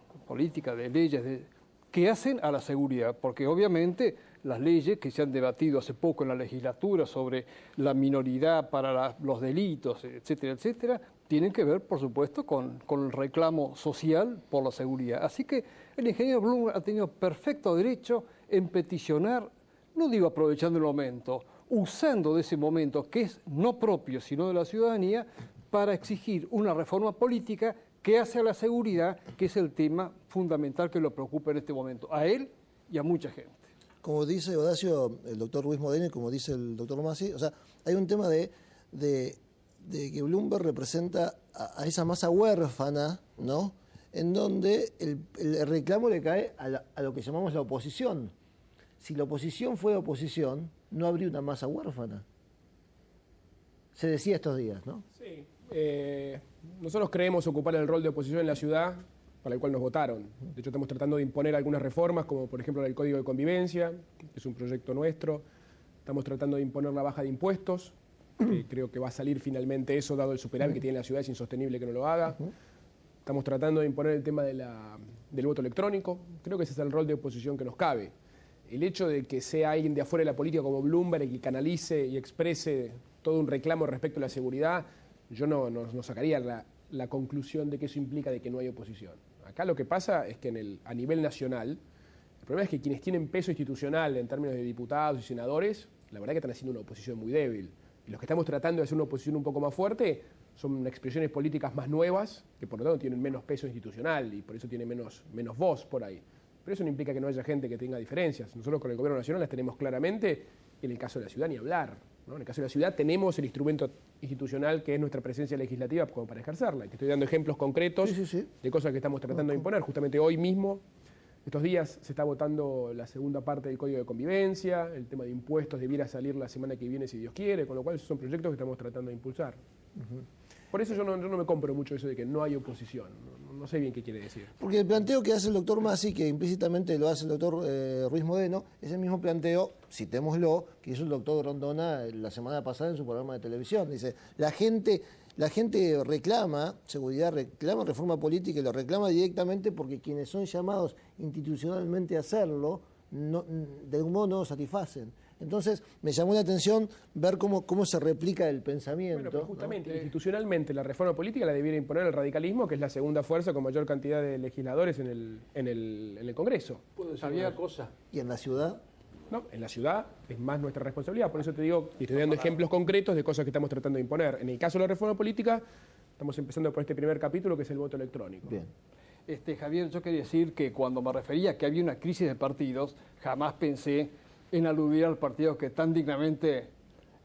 de leyes que hacen a la seguridad, porque obviamente las leyes que se han debatido hace poco en la legislatura sobre la minoridad para los delitos, etcétera, etcétera, tienen que ver, por supuesto, con el reclamo social por la seguridad. Así que el ingeniero Bloomberg ha tenido perfecto derecho en peticionar, no digo aprovechando el momento, usando de ese momento que es no propio, sino de la ciudadanía, para exigir una reforma política que hace a la seguridad, que es el tema fundamental que lo preocupa en este momento, a él y a mucha gente. Como dice Horacio, el doctor Ruiz Modena, y como dice el doctor Masi, o sea, hay un tema de que Bloomberg representa a esa masa huérfana, ¿no?, en donde el reclamo le cae a lo que llamamos la oposición. Si la oposición fuera oposición, no habría una masa huérfana. Se decía estos días, ¿no? Sí. Nosotros creemos ocupar el rol de oposición en la ciudad para el cual nos votaron. De hecho, estamos tratando de imponer algunas reformas, como por ejemplo el Código de Convivencia, que es un proyecto nuestro. Estamos tratando de imponer la baja de impuestos, que creo que va a salir finalmente eso, dado el superávit que tiene la ciudad, es insostenible que no lo haga. Estamos tratando de imponer el tema del voto electrónico. Creo que ese es el rol de oposición que nos cabe. El hecho de que sea alguien de afuera de la política como Bloomberg y que canalice y exprese todo un reclamo respecto a la seguridad, yo no sacaría la conclusión de que eso implica de que no hay oposición. Acá lo que pasa es que a nivel nacional, el problema es que quienes tienen peso institucional en términos de diputados y senadores, la verdad que están haciendo una oposición muy débil. Y los que estamos tratando de hacer una oposición un poco más fuerte son expresiones políticas más nuevas, que por lo tanto tienen menos peso institucional y por eso tienen menos voz por ahí. Pero eso no implica que no haya gente que tenga diferencias. Nosotros con el gobierno nacional las tenemos claramente, en el caso de la ciudad ni hablar, ¿no? En el caso de la ciudad tenemos el instrumento institucional que es nuestra presencia legislativa como para ejercerla. Y te estoy dando ejemplos concretos de cosas que estamos tratando de imponer. Justamente hoy mismo, estos días, se está votando la segunda parte del Código de Convivencia, el tema de impuestos debiera salir la semana que viene si Dios quiere, con lo cual esos son proyectos que estamos tratando de impulsar. Por eso yo no me compro mucho eso de que no hay oposición. No sé bien qué quiere decir. Porque el planteo que hace el doctor Masi, que implícitamente lo hace el doctor Ruiz Modeno, es el mismo planteo, citémoslo, que hizo el doctor Grondona la semana pasada en su programa de televisión. Dice, la gente reclama seguridad, reclama reforma política y lo reclama directamente porque quienes son llamados institucionalmente a hacerlo, de algún modo no lo satisfacen. Entonces, me llamó la atención ver cómo se replica el pensamiento. Bueno, pero justamente, institucionalmente, la reforma política la debiera imponer el radicalismo, que es la segunda fuerza con mayor cantidad de legisladores en el Congreso. ¿Puedo decir una cosa? ¿Y en la ciudad? No, en la ciudad es más nuestra responsabilidad. Por eso te digo, y estoy dando ejemplos concretos de cosas que estamos tratando de imponer. En el caso de la reforma política, estamos empezando por este primer capítulo, que es el voto electrónico. Bien. Javier, yo quería decir que cuando me refería a que había una crisis de partidos, jamás pensé en aludir al partido que tan dignamente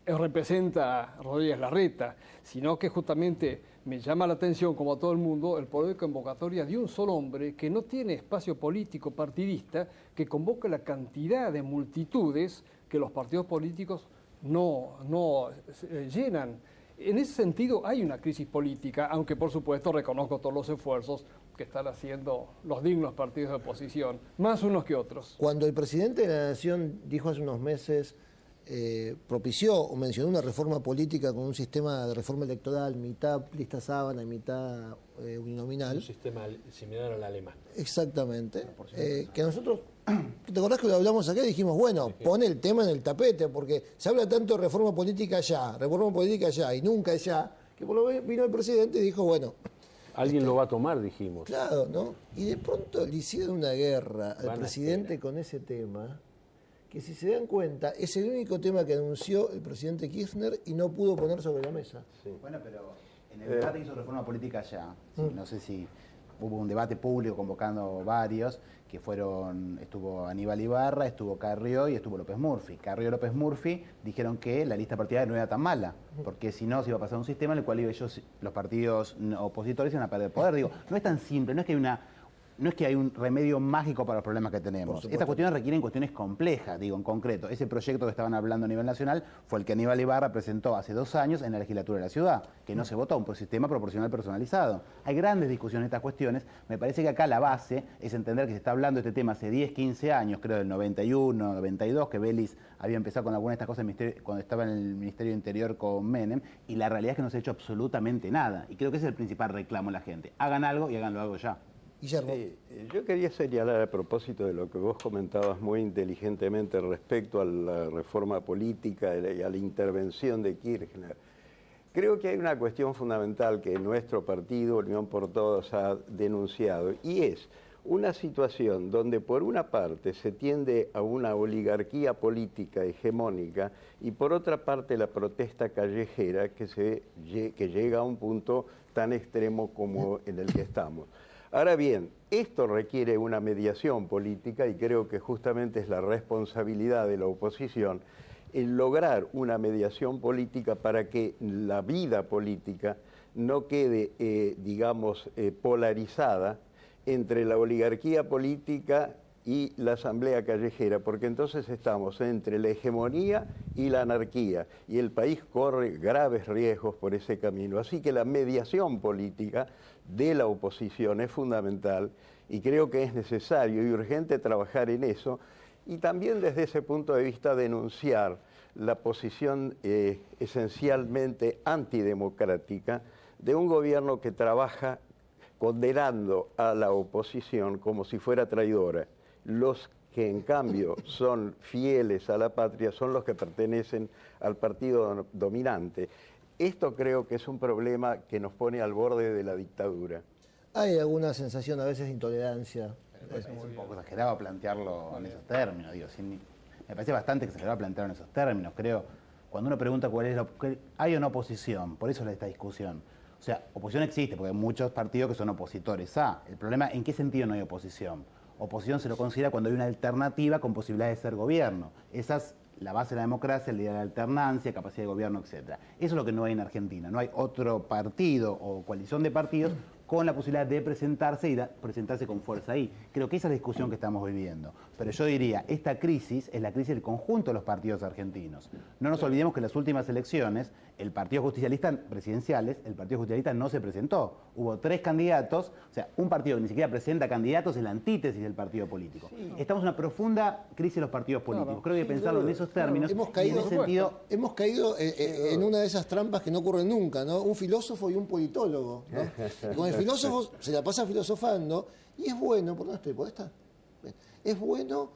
representa a Rodríguez Larreta, sino que justamente me llama la atención, como a todo el mundo, el poder de convocatoria de un solo hombre que no tiene espacio político partidista, que convoca la cantidad de multitudes que los partidos políticos no llenan. En ese sentido hay una crisis política, aunque por supuesto reconozco todos los esfuerzos que están haciendo los dignos partidos de oposición, más unos que otros. Cuando el presidente de la Nación dijo hace unos meses, propició o mencionó una reforma política con un sistema de reforma electoral, mitad lista sábana y mitad uninominal. Un sistema similar al alemán. Exactamente. Que nosotros, ¿te acordás que lo hablamos acá y dijimos, bueno, pone el tema en el tapete, porque se habla tanto de reforma política allá, y nunca allá, que por lo menos vino el presidente y dijo, bueno, Alguien lo va a tomar, dijimos. Claro, ¿no? Y de pronto le hicieron una guerra al presidente con ese tema, que si se dan cuenta, es el único tema que anunció el presidente Kirchner y no pudo poner sobre la mesa. Sí. Bueno, pero en el debate que hizo Reforma Política ya, no sé si hubo un debate público convocando varios, que estuvo Aníbal Ibarra, estuvo Carrió y estuvo López Murphy. Carrió y López Murphy dijeron que la lista partidaria no era tan mala, porque si no se iba a pasar un sistema en el cual ellos, los partidos opositores, iban a perder poder. Digo, no es tan simple, no es que hay un remedio mágico para los problemas que tenemos. Estas cuestiones requieren cuestiones complejas, digo, en concreto. Ese proyecto que estaban hablando a nivel nacional fue el que Aníbal Ibarra presentó hace 2 años en la legislatura de la ciudad, que no se votó, un sistema proporcional personalizado. Hay grandes discusiones en estas cuestiones. Me parece que acá la base es entender que se está hablando de este tema hace 10, 15 años, creo del 91, 92, que Vélez había empezado con algunas de estas cosas cuando estaba en el Ministerio de Interior con Menem, y la realidad es que no se ha hecho absolutamente nada. Y creo que ese es el principal reclamo de la gente. Hagan algo y háganlo algo ya. Yo quería señalar a propósito de lo que vos comentabas muy inteligentemente respecto a la reforma política y a la intervención de Kirchner. Creo que hay una cuestión fundamental que nuestro partido, Unión por Todos, ha denunciado, y es una situación donde por una parte se tiende a una oligarquía política hegemónica y por otra parte la protesta callejera que llega a un punto tan extremo como en el que estamos. Ahora bien, esto requiere una mediación política y creo que justamente es la responsabilidad de la oposición el lograr una mediación política para que la vida política no quede, polarizada entre la oligarquía política y la asamblea callejera, porque entonces estamos entre la hegemonía y la anarquía, y el país corre graves riesgos por ese camino. Así que la mediación política de la oposición es fundamental, y creo que es necesario y urgente trabajar en eso, y también desde ese punto de vista denunciar la posición esencialmente antidemocrática de un gobierno que trabaja condenando a la oposición como si fuera traidora. Los que en cambio son fieles a la patria son los que pertenecen al partido dominante. Esto creo que es un problema que nos pone al borde de la dictadura. Hay alguna sensación a veces de intolerancia. Es un poco exagerado plantearlo en esos términos, digo, me parece bastante exagerado plantearlo en esos términos. Creo, cuando uno pregunta cuál es hay una oposición, por eso es esta discusión. O sea, oposición existe, porque hay muchos partidos que son opositores a. El problema, ¿en qué sentido no hay oposición? Oposición se lo considera cuando hay una alternativa con posibilidades de ser gobierno. Esa es la base de la democracia, el día de la alternancia, capacidad de gobierno, etc. Eso es lo que no hay en Argentina. No hay otro partido o coalición de partidos con la posibilidad de presentarse y presentarse con fuerza ahí. Creo que esa es la discusión que estamos viviendo. Pero yo diría, esta crisis es la crisis del conjunto de los partidos argentinos. No nos olvidemos que en las últimas elecciones, el Partido Justicialista presidenciales, el Partido Justicialista no se presentó. Hubo 3 candidatos, o sea, un partido que ni siquiera presenta candidatos es la antítesis del partido político. Sí. Estamos en una profunda crisis de los partidos políticos. Claro, creo que hay que pensarlo en esos términos. Hemos caído en una de esas trampas que no ocurren nunca, ¿no? Un filósofo y un politólogo, ¿no? Con el filósofo se la pasa filosofando y es bueno, ¿por dónde estoy? ¿Por esta? Es bueno,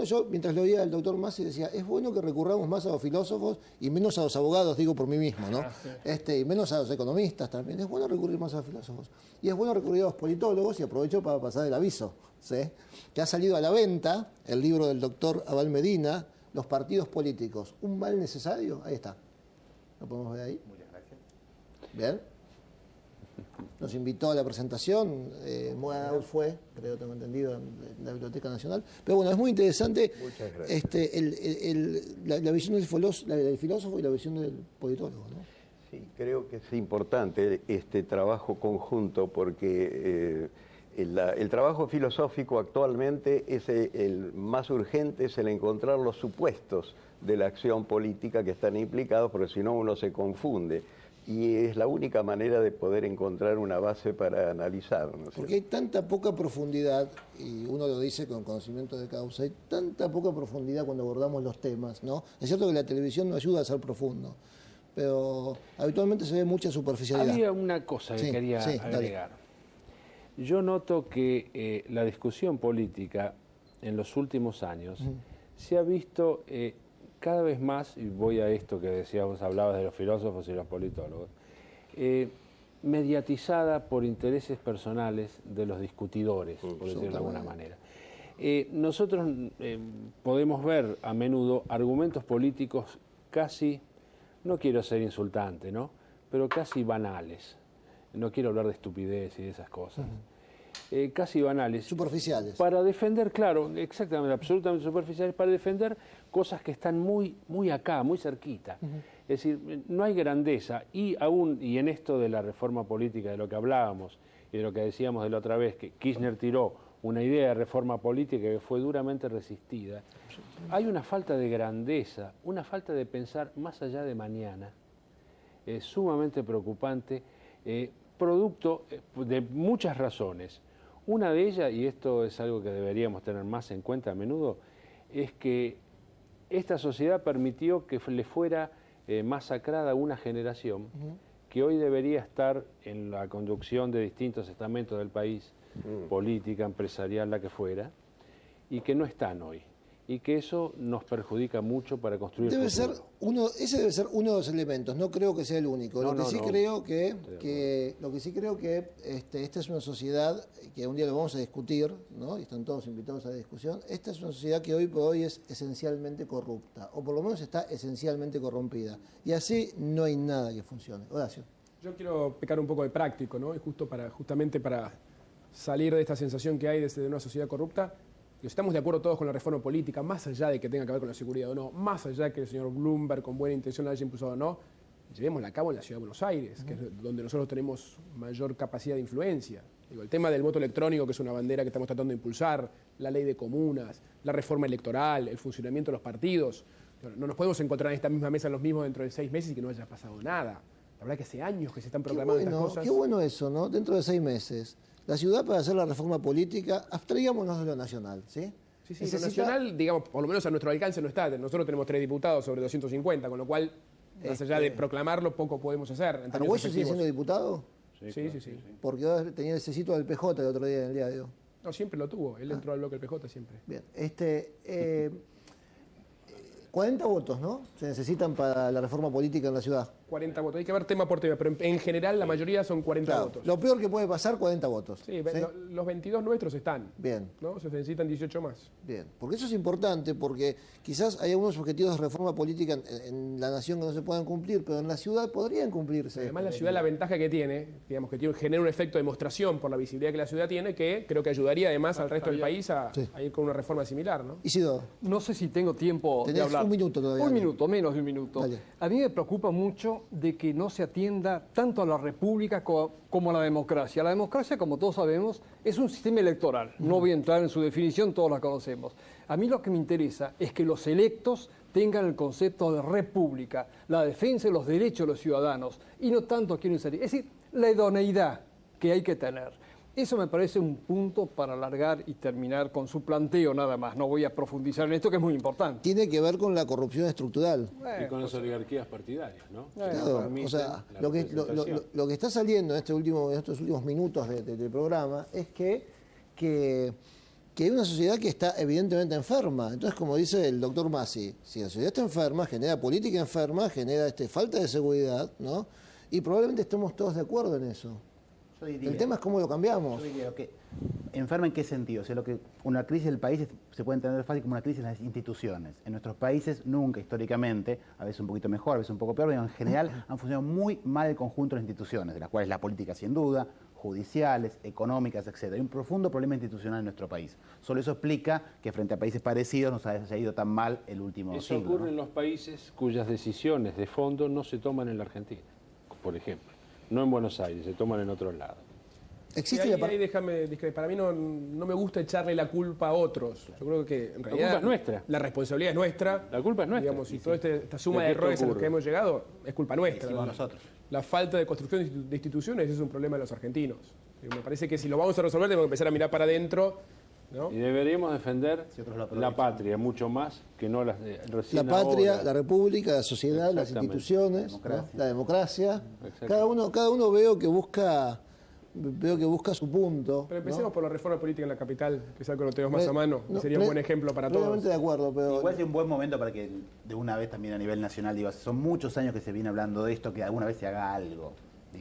yo mientras lo oía el doctor Masi decía, es bueno que recurramos más a los filósofos y menos a los abogados, digo por mí mismo, ¿no? Y menos a los economistas también. Es bueno recurrir más a los filósofos. Y es bueno recurrir a los politólogos, y aprovecho para pasar el aviso, ¿sí? Que ha salido a la venta el libro del doctor Abal Medina, Los partidos políticos, un mal necesario. Ahí está. ¿Lo podemos ver ahí? Muchas gracias. Bien. Nos invitó a la presentación, Moa fue, creo, tengo entendido, en la Biblioteca Nacional. Pero bueno, es muy interesante la visión del filósofo y la visión del politólogo, ¿no? Sí, creo que es importante este trabajo conjunto porque el trabajo filosófico actualmente es el más urgente, es el encontrar los supuestos de la acción política que están implicados, porque si no uno se confunde. Y es la única manera de poder encontrar una base para analizar, ¿no? Porque hay tanta poca profundidad, y uno lo dice con conocimiento de causa, hay tanta poca profundidad cuando abordamos los temas, ¿no? Es cierto que la televisión no ayuda a ser profundo, pero habitualmente se ve mucha superficialidad. Había una cosa que quería agregar. Dale. Yo noto que la discusión política en los últimos años se ha visto cada vez más, y voy a esto que decíamos, hablabas de los filósofos y los politólogos, mediatizada por intereses personales de los discutidores, por decirlo de alguna manera. Nosotros podemos ver a menudo argumentos políticos casi, no quiero ser insultante, ¿no?, pero casi banales. No quiero hablar de estupidez y de esas cosas. Casi banales. Superficiales. Para defender, claro, exactamente, absolutamente superficiales, para defender cosas que están muy, muy acá, muy cerquita. Es decir, no hay grandeza. Y en esto de la reforma política, de lo que hablábamos y de lo que decíamos de la otra vez, que Kirchner tiró una idea de reforma política que fue duramente resistida, hay una falta de grandeza, una falta de pensar más allá de mañana, sumamente preocupante, producto de muchas razones. Una de ellas, y esto es algo que deberíamos tener más en cuenta a menudo, es que esta sociedad permitió que le fuera masacrada una generación que hoy debería estar en la conducción de distintos estamentos del país, política, empresarial, la que fuera, y que no están hoy. Y que eso nos perjudica mucho para construir el futuro. Ese debe ser uno de los elementos, no creo que sea el único. Lo que sí creo que esta es una sociedad que un día lo vamos a discutir, ¿no? Y están todos invitados a la discusión. Esta es una sociedad que hoy por hoy es esencialmente corrupta, o por lo menos está esencialmente corrompida. Y así no hay nada que funcione. Horacio. Yo quiero pecar un poco de práctico, ¿no? Y justamente para salir de esta sensación que hay de una sociedad corrupta. Estamos de acuerdo todos con la reforma política, más allá de que tenga que ver con la seguridad o no, más allá de que el señor Bloomberg con buena intención la haya impulsado o no, llevémosla a cabo en la Ciudad de Buenos Aires, que es donde nosotros tenemos mayor capacidad de influencia. Digo, el tema del voto electrónico, que es una bandera que estamos tratando de impulsar, la ley de comunas, la reforma electoral, el funcionamiento de los partidos. No nos podemos encontrar en esta misma mesa los mismos dentro de 6 meses y que no haya pasado nada. La verdad que hace años que se están proclamando estas cosas. Qué bueno eso, ¿no? Dentro de 6 meses. La ciudad, para hacer la reforma política, abstraigámonos de lo nacional, ¿sí? Sí, lo nacional, digamos, por lo menos a nuestro alcance no está. Nosotros tenemos 3 diputados sobre 250, con lo cual, más allá de proclamarlo, poco podemos hacer. ¿Argüello sigue siendo diputado? Sí. Porque tenía ese sitio del PJ el otro día en el diario. No, siempre lo tuvo. Él entró al bloque del PJ siempre. Bien. 40 votos, ¿no? Se necesitan para la reforma política en la ciudad. 40 votos. Hay que ver tema por tema, pero en general la mayoría son 40 votos. Lo peor que puede pasar, 40 votos. Sí, los 22 nuestros están. Bien. ¿No? Se necesitan 18 más. Bien. Porque eso es importante, porque quizás hay algunos objetivos de reforma política en la nación que no se puedan cumplir, pero en la ciudad podrían cumplirse. Además, la ciudad, la ventaja que tiene, digamos, que genera un efecto de demostración por la visibilidad que la ciudad tiene, que creo que ayudaría además al resto del país a ir con una reforma similar, ¿no? Isidoro. No sé si tengo tiempo de hablar. Un minuto todavía. Un minuto, menos de un minuto. Dale. A mí me preocupa mucho de que no se atienda tanto a la república como a la democracia. La democracia, como todos sabemos, es un sistema electoral. No voy a entrar en su definición, todos la conocemos. A mí lo que me interesa es que los electos tengan el concepto de república, la defensa de los derechos de los ciudadanos, y no tanto quieren salir. Es decir, la idoneidad que hay que tener. Eso me parece un punto para alargar y terminar con su planteo nada más. No voy a profundizar en esto, que es muy importante. Tiene que ver con la corrupción estructural. Y con las oligarquías partidarias, ¿no? Claro, o sea, lo que está saliendo en estos últimos minutos del programa es que hay una sociedad que está evidentemente enferma. Entonces, como dice el doctor Masi, si la sociedad está enferma, genera política enferma, genera falta de seguridad, ¿no? Y probablemente estemos todos de acuerdo en eso. El tema es cómo lo cambiamos. Yo diría que enferma en qué sentido. O sea, una crisis del país se puede entender fácil como una crisis en las instituciones. En nuestros países nunca, históricamente, a veces un poquito mejor, a veces un poco peor, pero en general han funcionado muy mal el conjunto de las instituciones, de las cuales la política sin duda, judiciales, económicas, etc. Hay un profundo problema institucional en nuestro país. Solo eso explica que frente a países parecidos nos haya ido tan mal el último siglo. Eso ocurre en los países cuyas decisiones de fondo no se toman en la Argentina, por ejemplo. No en Buenos Aires, se toman en otros lados. Ahí déjame discrepar. Para mí no me gusta echarle la culpa a otros. Yo creo que en realidad la culpa es nuestra. La responsabilidad es nuestra. La culpa es nuestra. Digamos, y toda esta suma de errores a los que hemos llegado es culpa nuestra. Nosotros. La falta de construcción de instituciones es un problema de los argentinos. Me parece que si lo vamos a resolver tenemos que empezar a mirar para adentro, ¿no? Y deberíamos defender la patria mucho más que no las recién la patria, ahora. La república, la sociedad, las instituciones, la democracia. Cada uno veo que busca su punto. Pero empecemos por la reforma política en la capital, que es algo que lo tenemos más a mano. Sería un buen ejemplo para todos. Totalmente de acuerdo, pero igual es un buen momento para que de una vez también a nivel nacional, digo, son muchos años que se viene hablando de esto, que alguna vez se haga algo.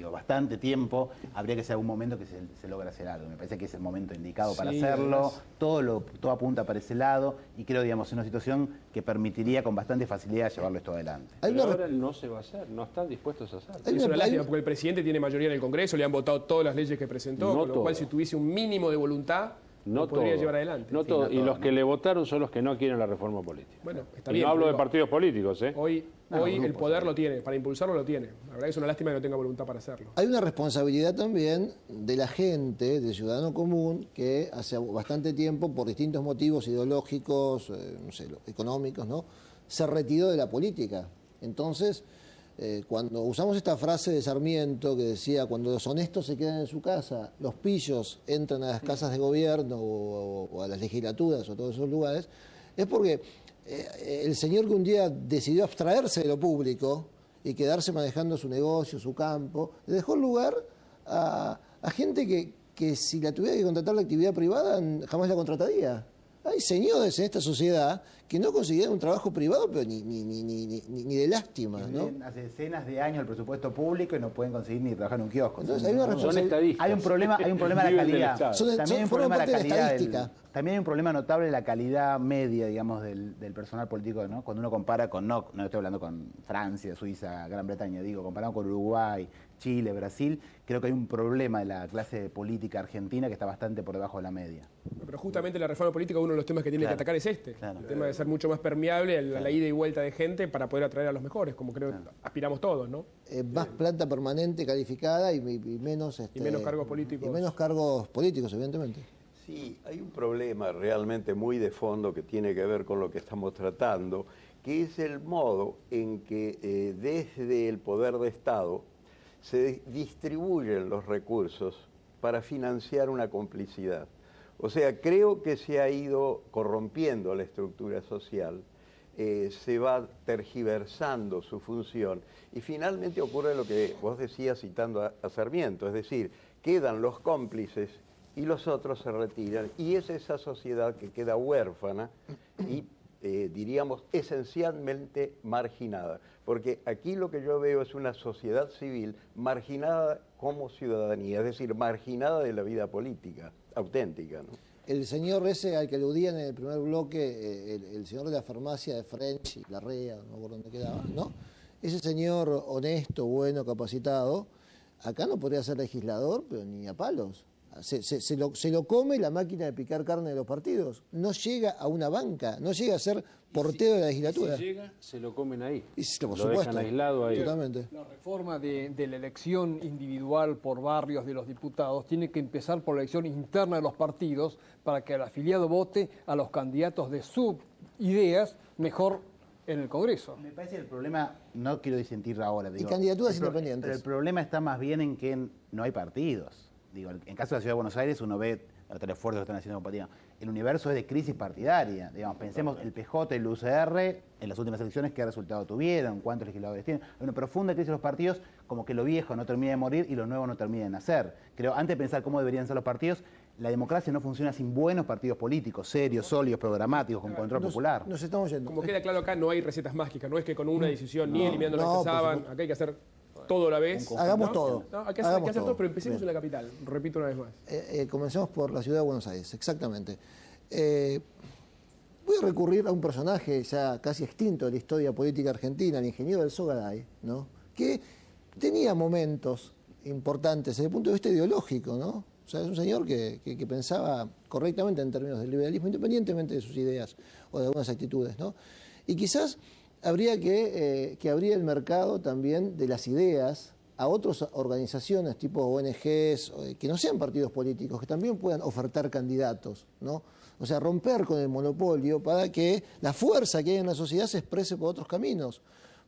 bastante tiempo, habría que ser algún momento que se logra hacer algo. Me parece que es el momento indicado para Sí, hacerlo, además. todo apunta para ese lado y creo, digamos, es una situación que permitiría con bastante facilidad llevarlo esto adelante. Pero ahora no se va a hacer, no están dispuestos a hacerlo. Es una lástima porque el presidente tiene mayoría en el Congreso, le han votado todas las leyes que presentó, No con lo cual todo. si tuviese un mínimo de voluntad, No lo podría todo. llevar adelante. No Sí, todo. no Y todo, los ¿no? que le votaron son los que no quieren la reforma política. Bueno, está Y bien. no hablo de pero partidos políticos, ¿eh? Hoy el grupos, poder lo tiene, para impulsarlo lo tiene. La verdad que es una lástima que no tenga voluntad para hacerlo. Hay una responsabilidad también de la gente, del ciudadano común, que hace bastante tiempo, por distintos motivos ideológicos, no sé, económicos, ¿no?, se retiró de la política. Entonces, cuando usamos esta frase de Sarmiento que decía, cuando los honestos se quedan en su casa, los pillos entran a las casas de gobierno o a las legislaturas o a todos esos lugares, es porque el señor que un día decidió abstraerse de lo público y quedarse manejando su negocio, su campo, le dejó lugar a gente que si la tuviera que contratar la actividad privada jamás la contrataría. Hay señores en esta sociedad que no consiguieron un trabajo privado, pero ni de lástima, ¿no? Hace decenas de años el presupuesto público y no pueden conseguir ni trabajar en un kiosco. Entonces, hay una Son estadistas. Hay un problema de la Viven del calidad. Estado. También hay un forman problema de parte la de la calidad. estadística. También hay un problema notable de la calidad media, digamos, del personal político, ¿no? Cuando uno compara con, no estoy hablando con Francia, Suiza, Gran Bretaña, digo, comparado con Uruguay, Chile, Brasil, creo que hay un problema de la clase política argentina que está bastante por debajo de la media. Pero justamente la reforma política, uno de los temas que tiene que atacar es este. Claro. El tema de ser mucho más permeable a la ida y vuelta de gente para poder atraer a los mejores, como creo que aspiramos todos, ¿no? Más planta permanente calificada y menos... Y menos cargos políticos. Y menos cargos políticos, evidentemente. Sí, hay un problema realmente muy de fondo que tiene que ver con lo que estamos tratando, que es el modo en que desde el poder de Estado se distribuyen los recursos para financiar una complicidad. O sea, creo que se ha ido corrompiendo la estructura social, se va tergiversando su función y finalmente ocurre lo que vos decías citando a Sarmiento, es decir, quedan los cómplices y los otros se retiran y es esa sociedad que queda huérfana y diríamos esencialmente marginada, porque aquí lo que yo veo es una sociedad civil marginada como ciudadanía, es decir, marginada de la vida política auténtica, ¿no? El señor ese al que aludían en el primer bloque, el señor de la farmacia de French y Larrea, no por dónde quedaba, ¿no? Ese señor honesto, bueno, capacitado, acá no podría ser legislador, pero ni a palos. Se lo come la máquina de picar carne de los partidos. No llega a una banca, no llega a ser portero de la legislatura. Si llega, se lo comen ahí. Por lo dejan aislado ahí. Totalmente. La reforma de la elección individual por barrios de los diputados tiene que empezar por la elección interna de los partidos para que el afiliado vote a los candidatos de sus ideas mejor en el Congreso. Me parece que el problema, no quiero disentir ahora, digo, candidaturas pero independientes. el problema está más bien en que no hay partidos. Digo, en caso de la Ciudad de Buenos Aires uno ve el esfuerzo que están haciendo compartida. El universo es de crisis partidaria. Digamos, pensemos el PJ, el UCR, en las últimas elecciones, ¿qué resultado tuvieron? ¿Cuántos legisladores tienen? Hay una profunda crisis de los partidos, como que lo viejo no termina de morir y lo nuevo no termina de nacer. Creo, antes de pensar cómo deberían ser los partidos, la democracia no funciona sin buenos partidos políticos, serios, sólidos, programáticos, con control popular. Nos estamos yendo. Como queda claro acá, no hay recetas mágicas, no es que con una decisión ni eliminando no, las que por estaban, supuesto. acá hay que hacer todo a la vez. Hagamos ¿no? todo. No, hay que Hagamos hacer todo, todo. pero empecemos Bien. en la capital, repito una vez más. Comencemos por la Ciudad de Buenos Aires, exactamente. Voy a recurrir a un personaje ya casi extinto de la historia política argentina, el ingeniero del Sogaray, ¿no?, que tenía momentos importantes desde el punto de vista ideológico, ¿no? O sea, es un señor que pensaba correctamente en términos del liberalismo, independientemente de sus ideas o de algunas actitudes, ¿no? Y quizás habría que abrir el mercado también de las ideas a otras organizaciones tipo ONGs, que no sean partidos políticos, que también puedan ofertar candidatos, ¿no? O sea, romper con el monopolio para que la fuerza que hay en la sociedad se exprese por otros caminos.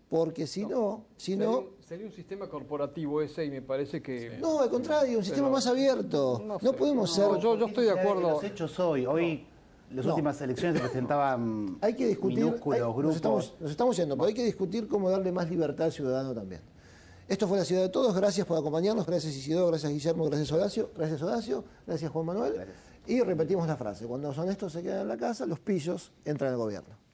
Porque si no... Sería un sistema corporativo ese y me parece que... No, al contrario, un sistema más abierto. No podemos ser... Yo estoy de acuerdo. Los hechos hoy, las últimas elecciones se presentaban hay que discutir, minúsculos grupos. nos estamos yendo, pero hay que discutir cómo darle más libertad al ciudadano también. Esto fue La Ciudad de Todos, gracias por acompañarnos, gracias Isidoro, gracias Guillermo, gracias Horacio, gracias Juan Manuel. Y repetimos la frase, cuando los honestos se quedan en la casa, los pillos entran al gobierno.